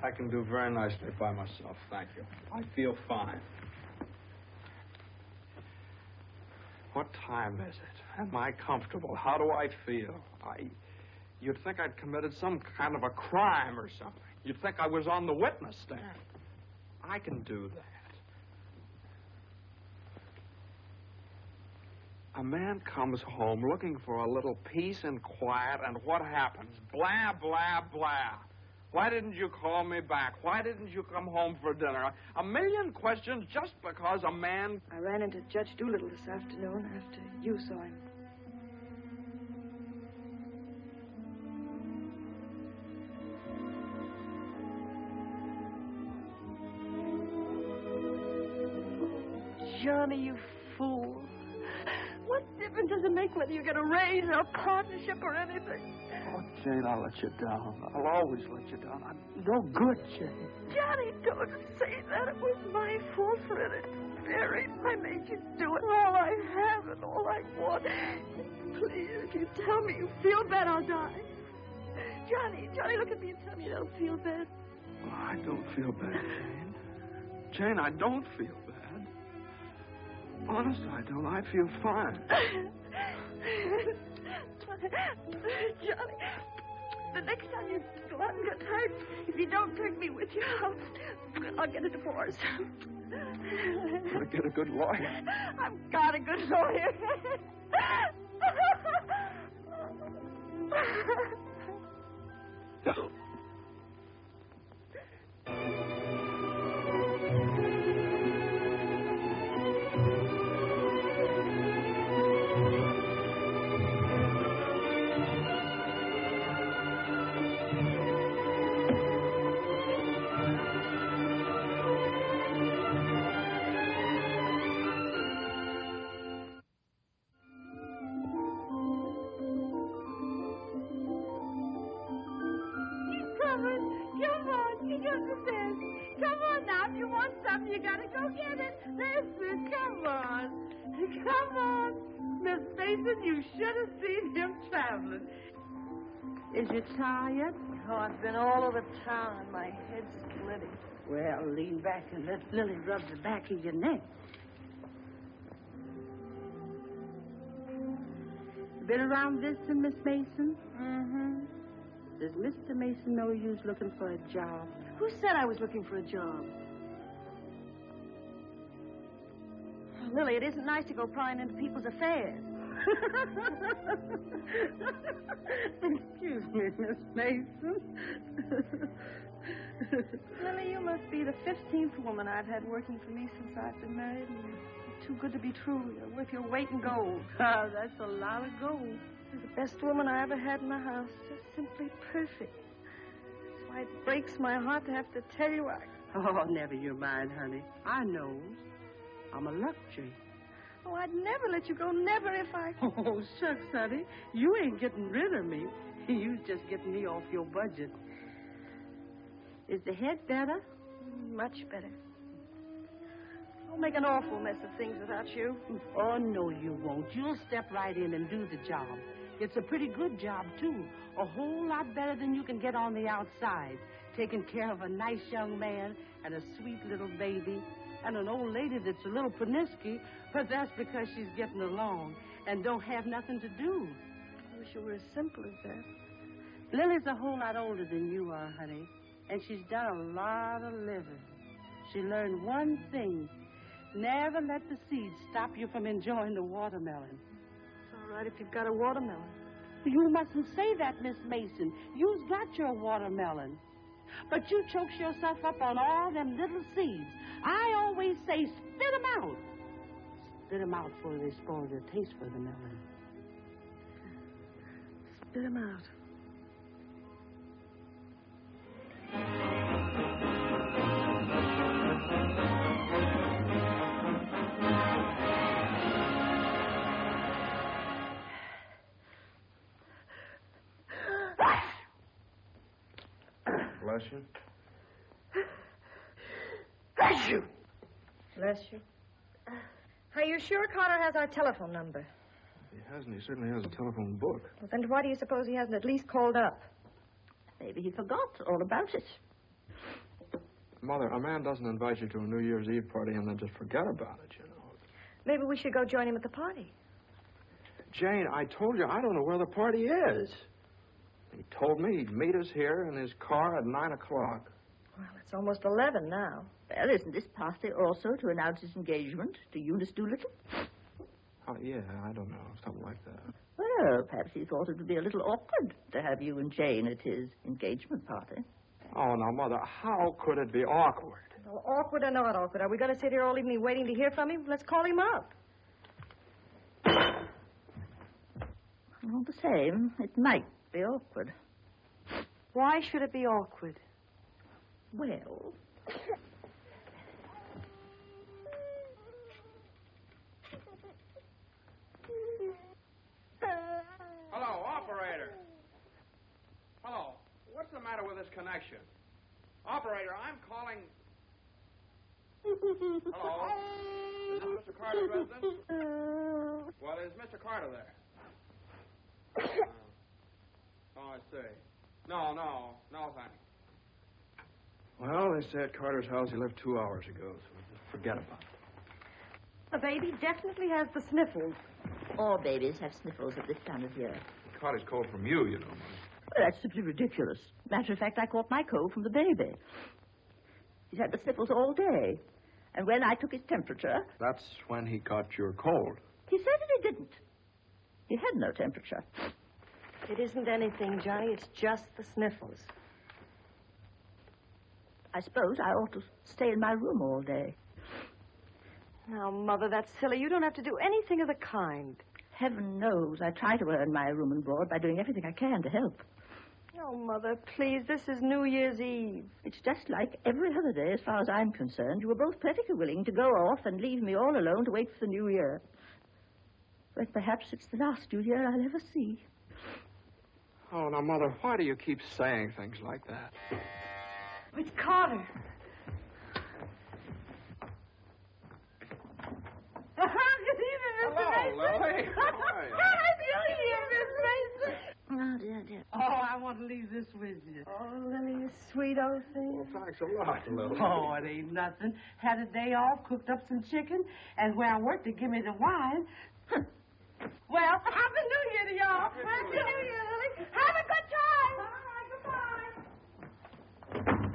I can do very nicely by myself, thank you. I feel fine. What time is it? Am I comfortable? How do I feel? You'd think I'd committed some kind of a crime or something. You'd think I was on the witness stand. I can do that. A man comes home looking for a little peace and quiet, and what happens? Blah, blah, blah. Why didn't you call me back? Why didn't you come home for dinner? A million questions just because a man... I ran into Judge Doolittle this afternoon after you saw him. Johnny, you fool. What difference does it make whether you get a raise or a partnership or anything? Oh, Jane, I'll let you down. I'll always let you down. I'm no good, Jane. Johnny, don't say that. It was my fault for interfering. I made you do it. All I have and all I want. Please, if you tell me you feel bad, I'll die. Johnny, look at me and tell me you don't feel bad. Well, I don't feel bad, Jane. Jane, I don't feel bad. Honest, I don't. I feel fine. Johnny, the next time you go out and get hurt, if you don't take me with you, I'll get a divorce. I'll get a good lawyer. I've got a good lawyer. No. Come on, you got the best. Come on now, if you want something, you gotta go get it. Listen, come on. Come on. Miss Mason, you should have seen him traveling. Is you tired? Oh, I've been all over town and my head's splitting. Well, lean back and let Lily rub the back of your neck. You been around this, Miss Mason? Mm-hmm. Does Mr. Mason know you's looking for a job? Who said I was looking for a job? Lily, it isn't nice to go prying into people's affairs. Excuse me, Miss Mason. Lily, you must be the 15th woman I've had working for me since I've been married. And you're too good to be true. You're worth your weight in gold. Ah, that's a lot of gold. You're the best woman I ever had in the house. Just simply perfect. That's why it breaks my heart to have to tell you Oh, never you mind, honey. I knows. I'm a luxury. Oh, I'd never let you go, never if I... Oh, shucks, honey. You ain't getting rid of me. You just getting me off your budget. Is the head better? Much better. I'll make an awful mess of things without you. Oh, no, you won't. You'll step right in and do the job. It's a pretty good job, too. A whole lot better than you can get on the outside. Taking care of a nice young man and a sweet little baby and an old lady that's a little pernisky, but that's because she's getting along and don't have nothing to do. I wish it were as simple as that. Lily's a whole lot older than you are, honey, and she's done a lot of living. She learned one thing. Never let the seeds stop you from enjoying the watermelon. It's all right if you've got a watermelon. You mustn't say that, Miss Mason. You've got your watermelon. But you chokes yourself up on all them little seeds. I always say spit 'em out. Spit 'em out before they spoil their taste for the melon. Spit 'em out. Bless you. Bless you. Bless you. Are you sure Carter has our telephone number? He hasn't. He certainly has a telephone book. Well, then why do you suppose he hasn't at least called up? Maybe he forgot all about it. Mother, a man doesn't invite you to a New Year's Eve party and then just forget about it, you know. Maybe we should go join him at the party. Jane, I told you I don't know where the party is. He told me he'd meet us here in his car at 9 o'clock. Well, it's almost 11 now. Well, isn't this party also to announce his engagement to Eunice Doolittle? Oh, yeah, I don't know, something like that. Well, perhaps he thought it would be a little awkward to have you and Jane at his engagement party. Oh, now, Mother, how could it be awkward? Well, awkward or not awkward, are we going to sit here all evening waiting to hear from him? Let's call him up. All the same, it might be awkward. Why should it be awkward? Well... Hello, operator. Hello. What's the matter with this connection? Operator, I'm calling... Hello? Is this Mr. Carter's residence? Well, is Mr. Carter there? Oh, I see. No, thanks. Well, they say at Carter's house he left 2 hours ago, so just forget about it. The baby definitely has the sniffles. All babies have sniffles at this time of year. He caught his cold from you, you know, Mother. Well, that's simply ridiculous. Matter of fact, I caught my cold from the baby. He's had the sniffles all day. And when I took his temperature... That's when he caught your cold. He certainly didn't. He had no temperature. It isn't anything, Johnny. It's just the sniffles. I suppose I ought to stay in my room all day. Now, Mother, that's silly. You don't have to do anything of the kind. Heaven knows I try to earn my room and board by doing everything I can to help. Oh, Mother, please. This is New Year's Eve. It's just like every other day as far as I'm concerned. You were both perfectly willing to go off and leave me all alone to wait for the New Year. But perhaps it's the last New Year I'll ever see. Oh, now, Mother, why do you keep saying things like that? It's Carter. Good evening, Mr. Mason. Lily. Happy New Year, Miss Mason. Oh, dear. Oh, I want to leave this with you. Oh, Lily, you sweet old thing. Well, thanks a lot, Lily. Oh, it ain't nothing. Had a day off, cooked up some chicken, and where I worked, they give me the wine. Well, Happy New Year to y'all. Happy New Year, Lily. Have a good time. Bye, goodbye.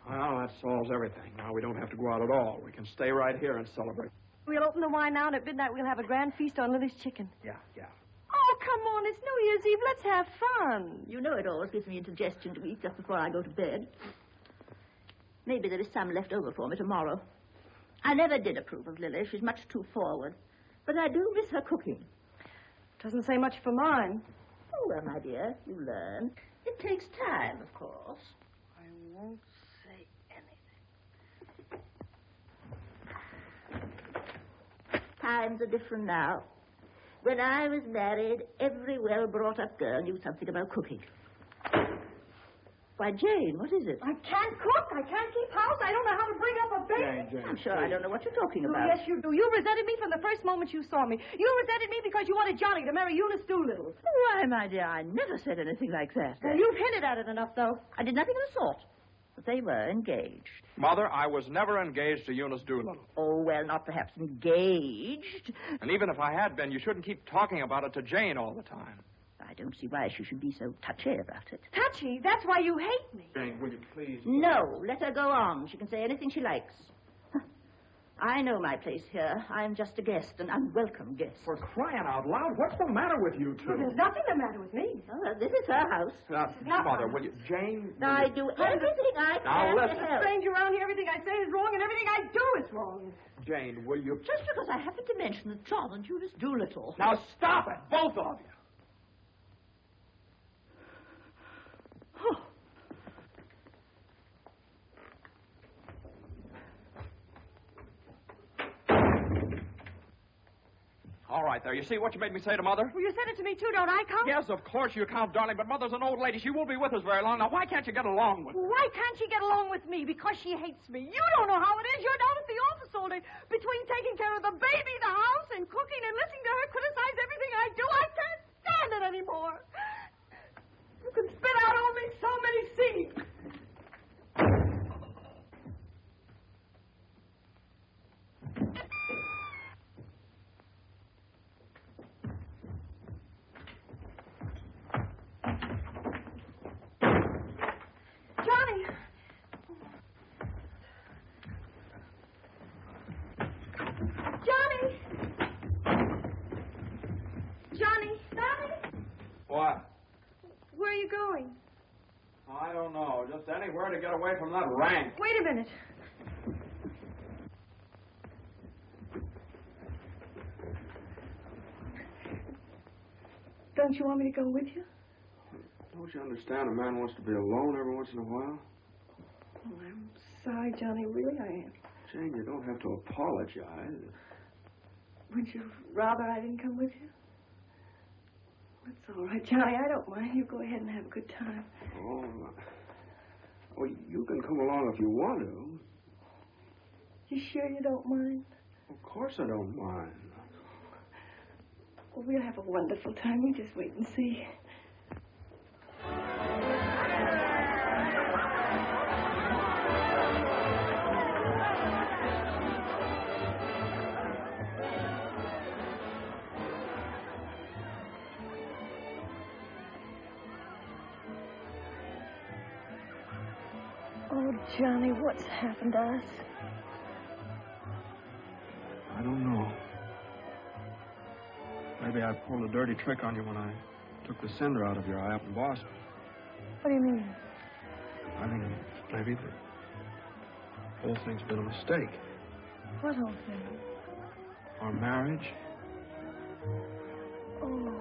Well, that solves everything. Now we don't have to go out at all. We can stay right here and celebrate. We'll open the wine now, and at midnight we'll have a grand feast on Lily's chicken. Yeah. Oh, come on. It's New Year's Eve. Let's have fun. You know it always gives me indigestion to eat just before I go to bed. Maybe there is some left over for me tomorrow. I never did approve of Lily. She's much too forward. But I do miss her cooking. Doesn't say much for mine. Oh, well, my dear, you learn. It takes time, of course. I won't say anything. Times are different now. When I was married, every well-brought-up girl knew something about cooking. Why, Jane, what is it? I can't cook. I can't keep house. I don't know how to bring up a baby. Jane, I'm sure I don't know what you're talking Oh, about. yes, you do. You resented me from the first moment you saw me. You resented me because you wanted Johnny to marry Eunice Doolittle. Why, my dear, I never said anything like that. Well, you've hinted at it enough, though. I did nothing of the sort. But they were engaged. Mother, I was never engaged to Eunice Doolittle. Oh, well, not perhaps engaged. And even if I had been, you shouldn't keep talking about it to Jane all the time. I don't see why she should be so touchy about it. Touchy? That's why you hate me. Jane, will you please? No, let her go on. She can say anything she likes. I know my place here. I'm just a guest, an unwelcome guest. For crying out loud, what's the matter with you Well, two? there's nothing the matter with me. Oh, this is her house. Mother, will you? Jane, will I you? do everything I Now, can listen. to help. Strange around here, everything I say is wrong, and everything I do is wrong. Jane, will you? Just because I happened to mention that John and Eunice Doolittle. Now stop it, both of you. All right, there. You see what you made me say to Mother? Well, you said it to me, too, don't I, Count? Yes, of course you count, darling, but Mother's an old lady. She won't be with us very long. Now, why can't you get along with her? Why can't she get along with me? Because she hates me. You don't know how it is. You're down at the office all day. Between taking care of the baby, the house, and cooking, and listening to her criticize everything I do, I can't stand it anymore. You can spit out only so many seeds. Johnny! Johnny! Johnny! Johnny! What? Where are you going? I don't know. Just anywhere to get away from that rank. Wait a minute. Don't you want me to go with you? Don't you understand? A man wants to be alone every once in a while. Oh, I'm sorry, Johnny. Really, I am. Jane, you don't have to apologize. Would you rather I didn't come with you? That's all right, Johnny. I don't mind. You go ahead and have a good time. Oh, well, you can come along if you want to. You sure you don't mind? Of course I don't mind. Well, we'll have a wonderful time. You just wait and see. Oh, Johnny, what's happened to us? I don't know. Maybe I pulled a dirty trick on you when I took the cinder out of your eye up in Boston. What do you mean? I mean, maybe the whole thing's been a mistake. What whole thing? Our marriage. Oh,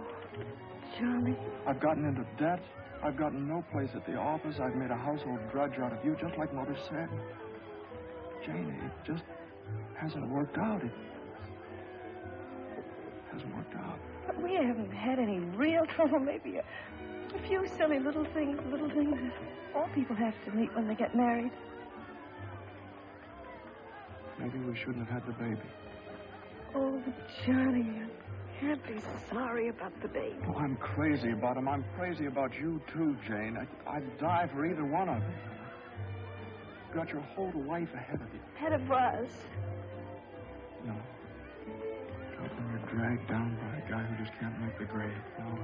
Johnny. I've gotten into debt. I've gotten no place at the office. I've made a household drudge out of you, just like Mother said. Jane, it just hasn't worked out. It hasn't worked out. But we haven't had any real trouble. Maybe a few silly little things that all people have to meet when they get married. Maybe we shouldn't have had the baby. Oh, Johnny, you can't be sorry about the baby. Oh, I'm crazy about him. I'm crazy about you, too, Jane. I'd die for either one of you. You've got your whole life ahead of you. Ahead of us. No. Not when you're dragged down by a guy who just can't make the grade. No,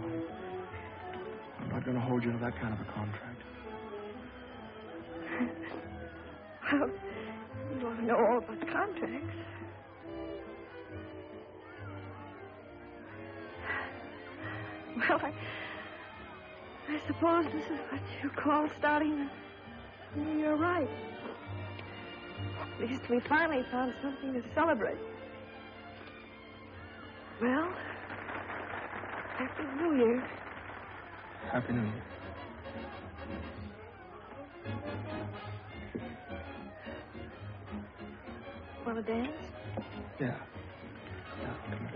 I'm not going to hold you to that kind of a contract. Well, you don't know all about contracts. Well, I suppose this is what you call starting. You're right. At least we finally found something to celebrate. Well, Happy New Year. Happy New Year. Want to dance? Yeah. Come on.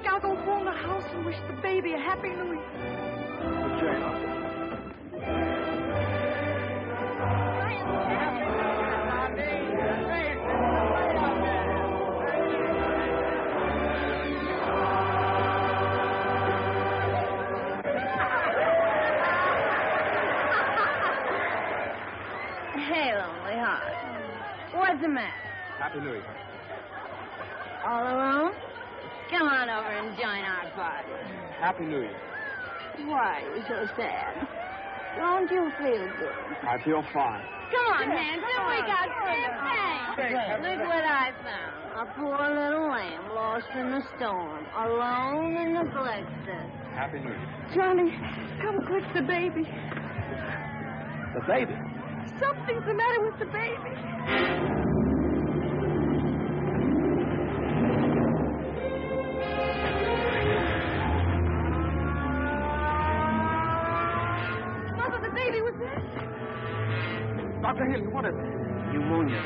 I'll go home to the house and wish the baby a Happy New Year. Hey, lonely heart. What's the matter? Happy New Year. All alone? Come on over and join our party. Happy New Year. Why are you so sad? Don't you feel good? I feel fine. Come on, Nancy, we got champagne. Look what I found. A poor little lamb lost in the storm, alone and neglected. Happy New Year. Johnny, come quick, the baby. The baby? Something's the matter with the baby. Dr. Haley, what is it? Pneumonia.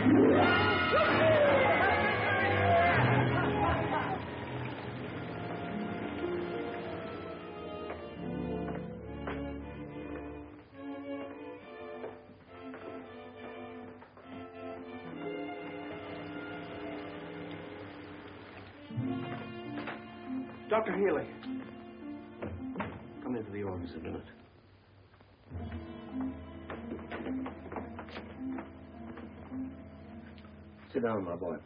Dr. Haley. Come into the office a minute. Sit down, my boy.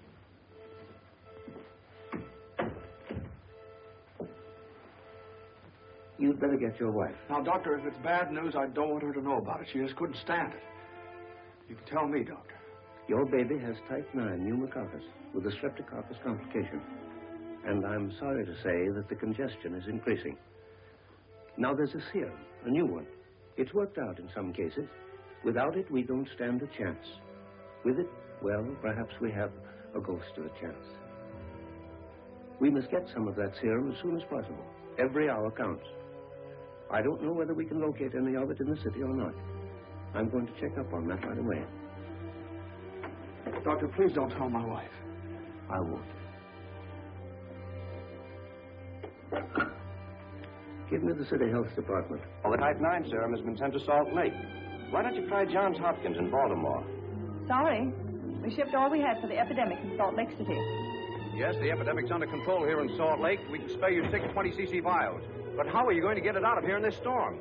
You'd better get your wife. Now, Doctor, if it's bad news, I don't want her to know about it. She just couldn't stand it. You can tell me, Doctor. Your baby has type 9 pneumococcus with a streptococcus complication. And I'm sorry to say that the congestion is increasing. Now, there's a serum, a new one. It's worked out in some cases. Without it, we don't stand a chance. With it, well, perhaps we have a ghost of a chance. We must get some of that serum as soon as possible. Every hour counts. I don't know whether we can locate any of it in the city or not. I'm going to check up on that right away. Doctor, please don't tell my wife. I won't. Give me the city health department. Well, the type 9 serum has been sent to Salt Lake. Why don't you try Johns Hopkins in Baltimore? Sorry. We shipped all we had for the epidemic in Salt Lake City. Yes, the epidemic's under control here in Salt Lake. We can spare you 6 20cc vials. But how are you going to get it out of here in this storm?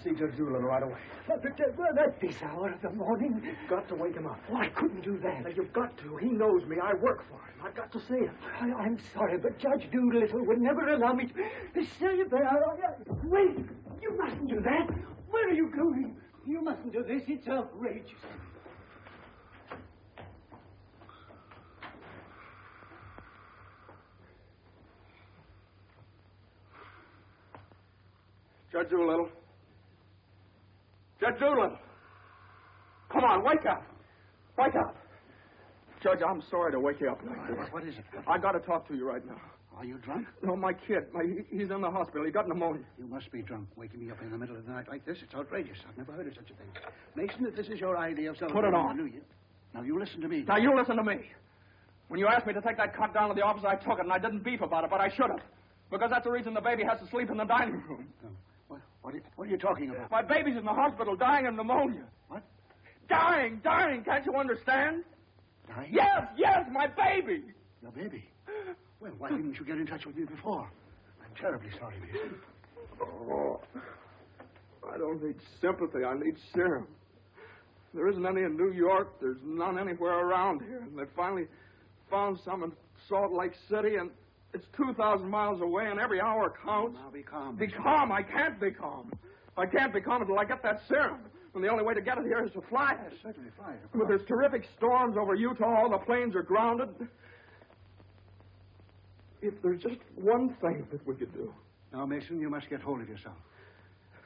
See Judge Doolittle right away. At this hour of the morning? You've got to wake him up. Oh, I couldn't do that. Now, you've got to. He knows me. I work for him. I've got to see him. I'm sorry, but Judge Doolittle would never allow me to stay there. Wait! You mustn't do that. Where are you going? You mustn't do this. It's outrageous. Judge Doolittle. Doolittle. Come on, wake up. Wake up. Judge, I'm sorry to wake you up like this. What is it? I got to talk to you right now. Are you drunk? No, my kid. He's in the hospital. He got pneumonia. You must be drunk, waking me up in the middle of the night like this. It's outrageous. I've never heard of such a thing. Mason, if this is your idea of celebrating Put it on. the New Year. Now, you listen to me. Now, you listen to me. When you asked me to take that cut down to the office, I took it, and I didn't beef about it, but I should have. Because that's the reason the baby has to sleep in the dining room. Oh. What are you talking about? My baby's in the hospital dying of pneumonia. What? Dying. Can't you understand? Dying? Yes, my baby. Your baby? Well, why didn't you get in touch with me before? I'm terribly sorry, Mason. Oh, I don't need sympathy. I need serum. There isn't any in New York. There's none anywhere around here. And they finally found some in Salt Lake City, and it's 2,000 miles away, and every hour counts. Now, be calm. Be calm. I can't be calm. I can't be calm until I get that serum. And the only way to get it here is to fly it. Yes, certainly fly it. But there's terrific storms over Utah. All the planes are grounded. If there's just one thing that we could do. Now, Mason, you must get hold of yourself.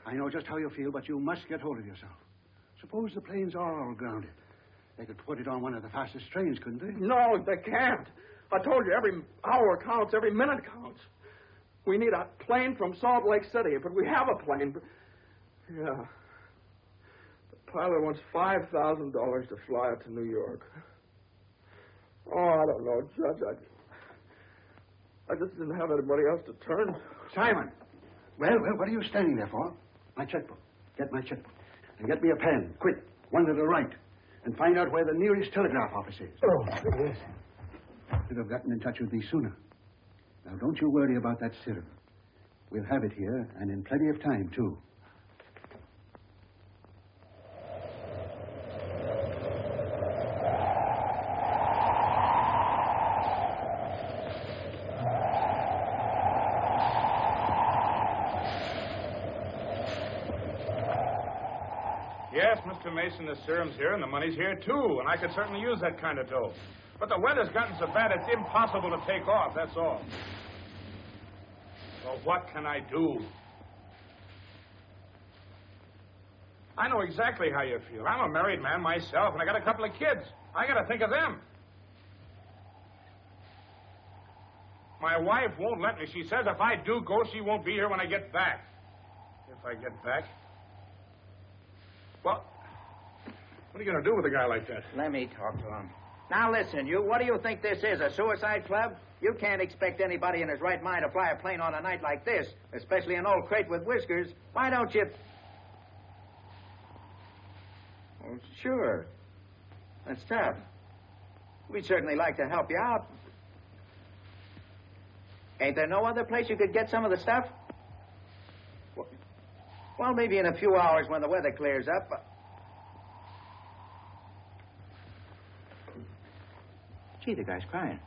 I know just how you feel, but you must get hold of yourself. Suppose the planes are all grounded. They could put it on one of the fastest trains, couldn't they? No, they can't. I told you, every hour counts, every minute counts. We need a plane from Salt Lake City, but we have a plane. But... yeah. The pilot wants $5,000 to fly it to New York. Oh, I don't know, Judge. I just didn't have anybody else to turn to. Simon! Well, what are you standing there for? My checkbook. Get my checkbook. And get me a pen, quick, one to the right. And find out where the nearest telegraph office is. Oh, yes. Should have gotten in touch with me sooner. Now, don't you worry about that serum. We'll have it here, and in plenty of time, too. Yes, Mr. Mason, the serum's here and the money's here, too, and I could certainly use that kind of dough. But the weather's gotten so bad it's impossible to take off, that's all. So what can I do? I know exactly how you feel. I'm a married man myself, and I got a couple of kids. I got to think of them. My wife won't let me. She says if I do go, she won't be here when I get back. If I get back. Well, what are you going to do with a guy like that? Let me talk to him. Now, listen, you. What do you think this is, a suicide club? You can't expect anybody in his right mind to fly a plane on a night like this, especially an old crate with whiskers. Why don't you... Oh, sure. That's tough. We'd certainly like to help you out. Ain't there no other place you could get some of the stuff? Well, maybe in a few hours when the weather clears up. Gee, the guy's crying.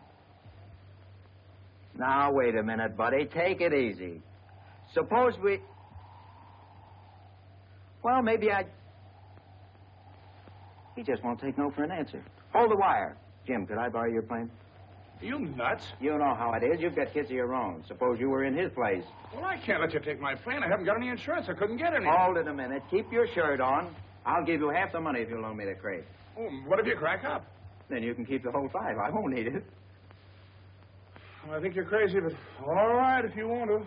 Now, wait a minute, buddy. Take it easy. Suppose we... Well, maybe I... He just won't take no for an answer. Hold the wire. Jim, could I borrow your plane? You nuts? You know how it is. You've got kids of your own. Suppose you were in his place. Well, I can't let you take my plane. I haven't got any insurance. I couldn't get any. Hold it a minute. Keep your shirt on. I'll give you half the money if you'll loan me the crate. Oh, what if you crack up? Then you can keep the whole $5. I won't need it. Well, I think you're crazy, but all right if you want to.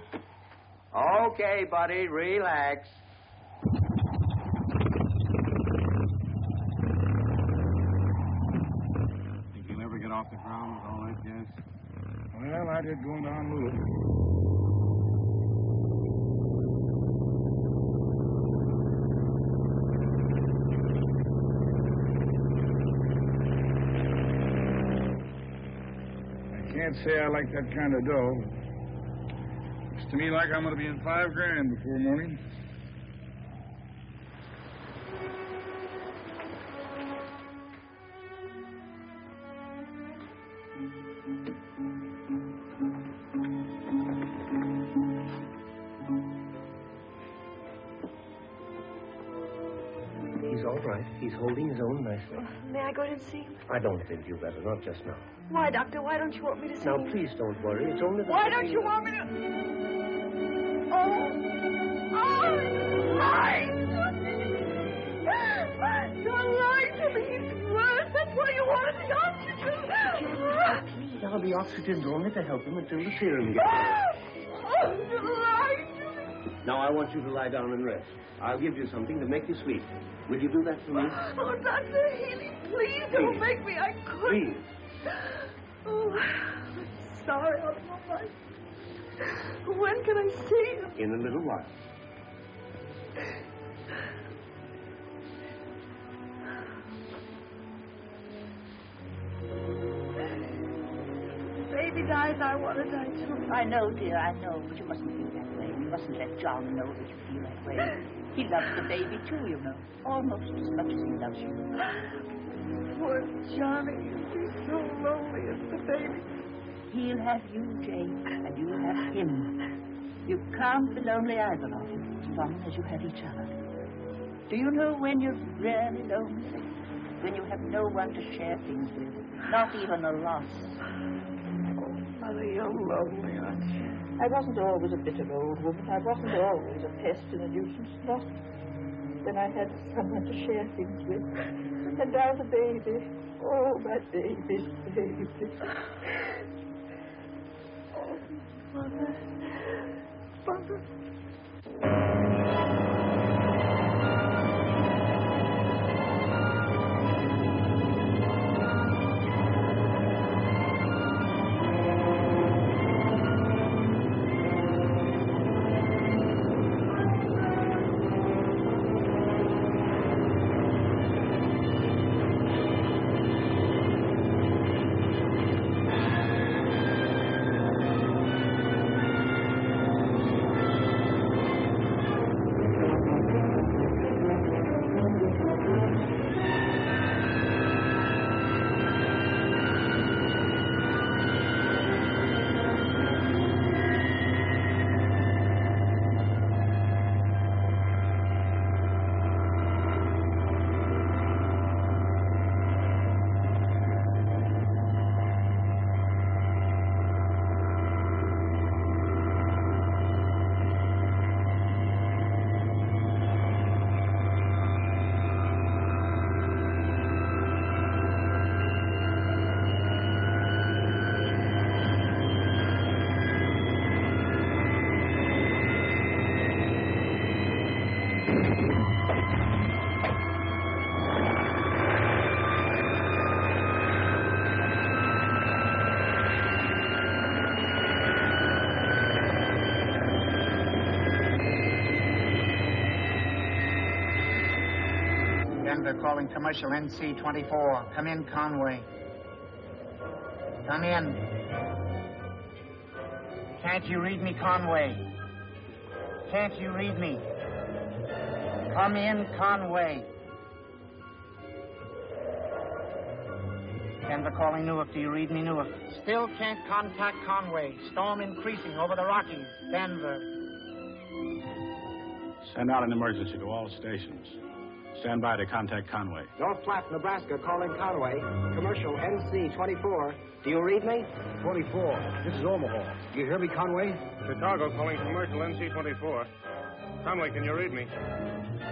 Okay, buddy. Relax. Think you'll ever get off the ground with all that gas? Well, I did going down Lewis. Can't say I like that kind of dough. Looks to me like I'm going to be in $5,000 before morning. He's all right. He's holding his own nicely. May I go in and see him? I don't think you better, not just now. Why, Doctor? Why don't you want me to see Now, him? please don't worry. It's only the... Why don't you want me to... Oh! Oh! Mine! the oxygen. Please, I'll be oxygened only to help him until the serum gets Oh, delight. Now, I want you to lie down and rest. I'll give you something to make you sleep. Will you do that for me? Oh, Dr. Healy, please don't make me. I couldn't. Please. Oh, I'm sorry. I'll do my... When can I see him? In a little while. Baby dies, I want to die too. I know, dear, I know, but you mustn't feel that way. You mustn't let John know that you feel that way. He loves the baby, too, you know. Almost as much as he loves you. Poor Johnny. He's so lonely as the baby. He'll have you, Jane, and you'll have him. You can't be lonely either of you as long as you have each other. Do you know when you're really lonely? When you have no one to share things with, not even a loss. Mother, you're lonely, aren't you? I wasn't always a bitter old woman. I wasn't always a pest and a nuisance. Not when I had someone to share things with. And now the baby. Oh, my baby. Oh, Mother. Mother. Denver calling commercial NC-24. Come in, Conway. Come in. Can't you read me, Conway? Can't you read me? Come in, Conway. Denver calling Newark. Do you read me, Newark? Still can't contact Conway. Storm increasing over the Rockies. Denver. Send out an emergency to all stations. Stand by to contact Conway. North Platte, Nebraska, calling Conway. Commercial NC-24. Do you read me? 24. This is Omaha. Do you hear me, Conway? Chicago calling commercial NC-24. Conway, can you read me?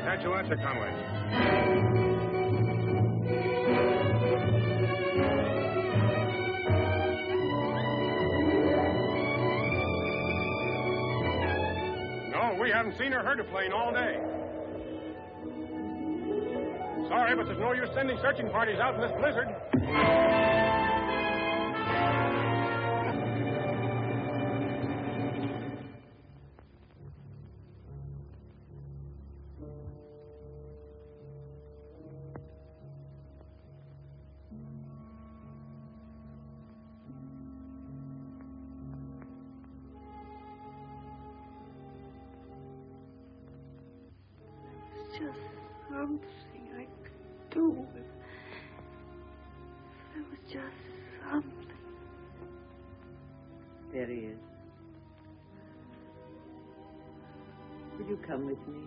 Can't you answer, Conway? No, we haven't seen or heard a plane all day. Sorry, but there's no use sending searching parties out in this blizzard. Just something I could do. If there was just something. There he is. Will you come with me?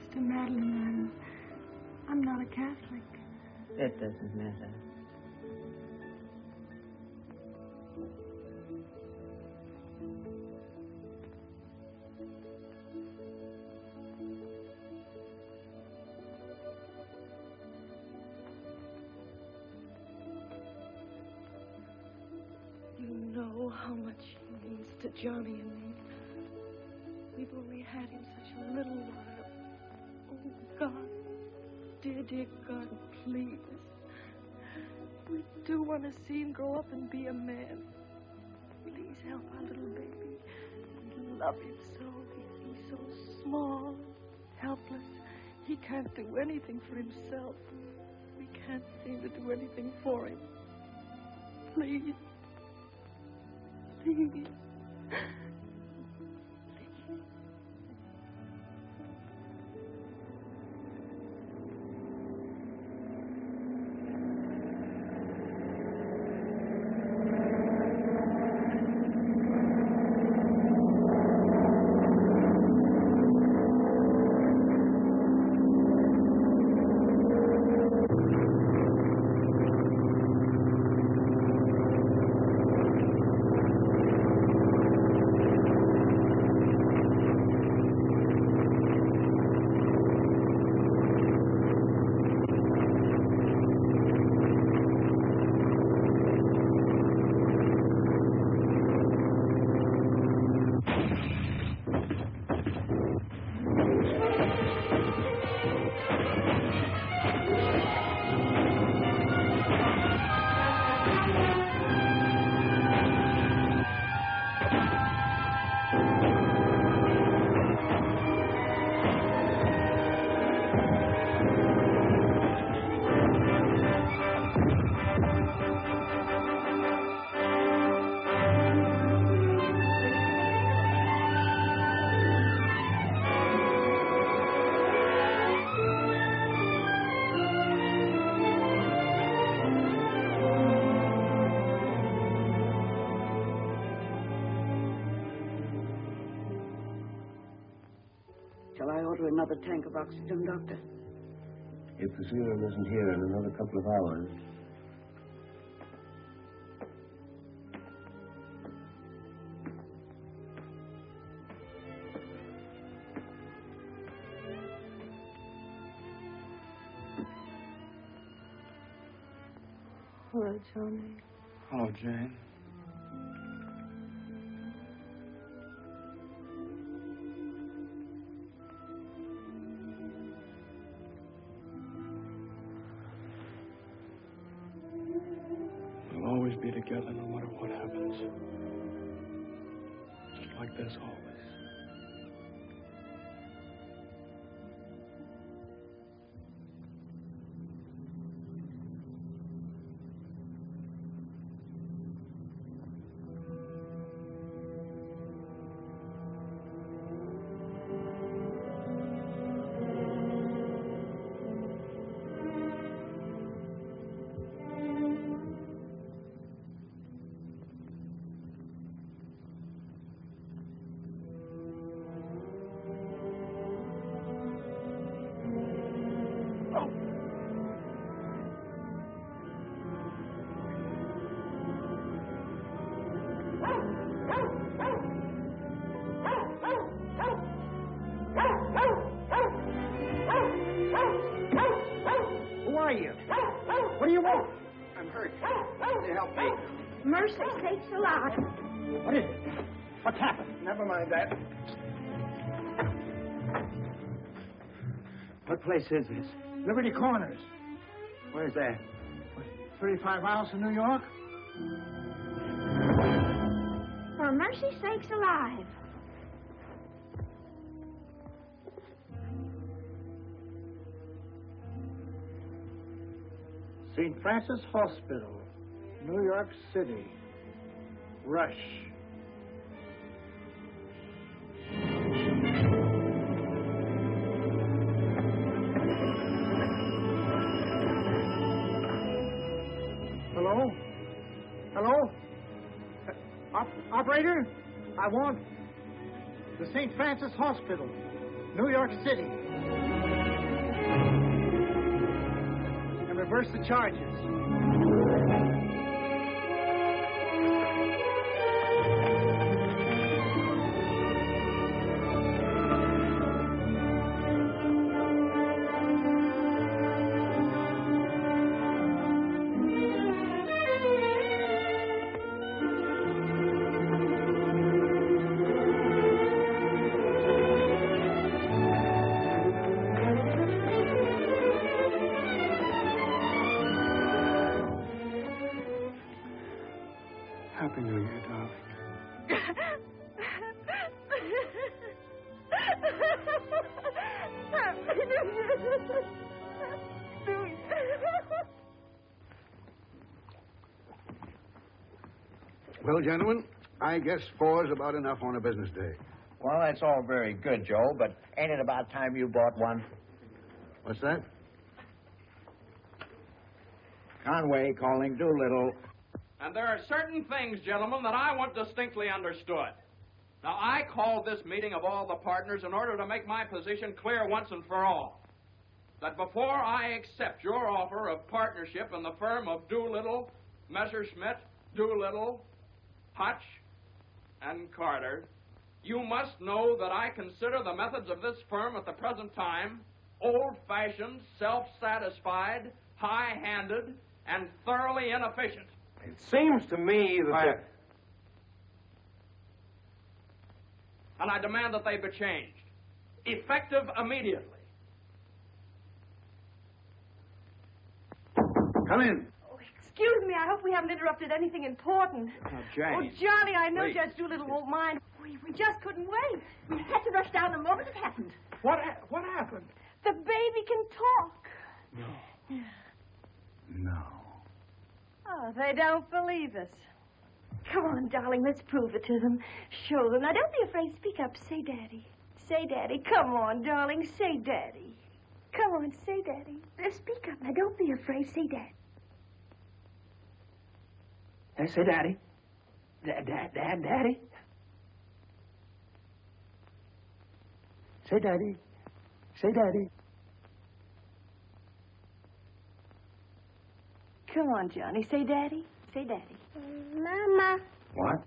Sister Madeline, I'm not a Catholic. That doesn't matter. know how much he means to Johnny and me. We've only had him such a little while. Oh, God. Dear God, please. We do want to see him grow up and be a man. Please help our little baby. We love him so. He's so small, helpless. He can't do anything for himself. We can't seem to do anything for him. Please. Please. Shall I order another tank of oxygen, Doctor? If the serum isn't here in another couple of hours. Hello, Johnny. Hello, Jane. We'll always be together no matter what happens. Just like this always. Who are you? What do you want? I'm hurt. Can you help me? Mercy sakes alive. What is it? What's happened? Never mind that. What place is this? Liberty Corners. Where's that? 35 miles from New York? For mercy sakes alive. St. Francis Hospital, New York City. Rush. Hello? Hello? Operator? I want the St. Francis Hospital, New York City. And reverse the charges. Happy New Year, darling. Well, gentlemen, I guess 4's about enough on a business day. Well, that's all very good, Joe, but ain't it about time you bought one? What's that? Conway calling Doolittle. And there are certain things, gentlemen, that I want distinctly understood. Now, I called this meeting of all the partners in order to make my position clear once and for all. That before I accept your offer of partnership in the firm of Doolittle, Messerschmitt, Doolittle, Hutch, and Carter, you must know that I consider the methods of this firm at the present time old-fashioned, self-satisfied, high-handed, and thoroughly inefficient. It seems to me that... And I demand that they be changed, effective immediately. Come in. Oh, excuse me, I hope we haven't interrupted anything important. Jane. Oh, Johnny, I know Please. Judge Doolittle won't mind. We just couldn't wait. We had to rush down the moment it happened. What happened? The baby can talk. No. No. Oh, they don't believe us. Come on, darling, let's prove it to them. Show them. Now, don't be afraid. Speak up. Say Daddy. Say Daddy. Come on, darling. Say Daddy. Come on, say Daddy. Speak up. Now, don't be afraid. Say Daddy. Say Daddy. Daddy. Say Daddy. Say Daddy. Come on, Johnny. Say Daddy. Say Daddy. Mama. What?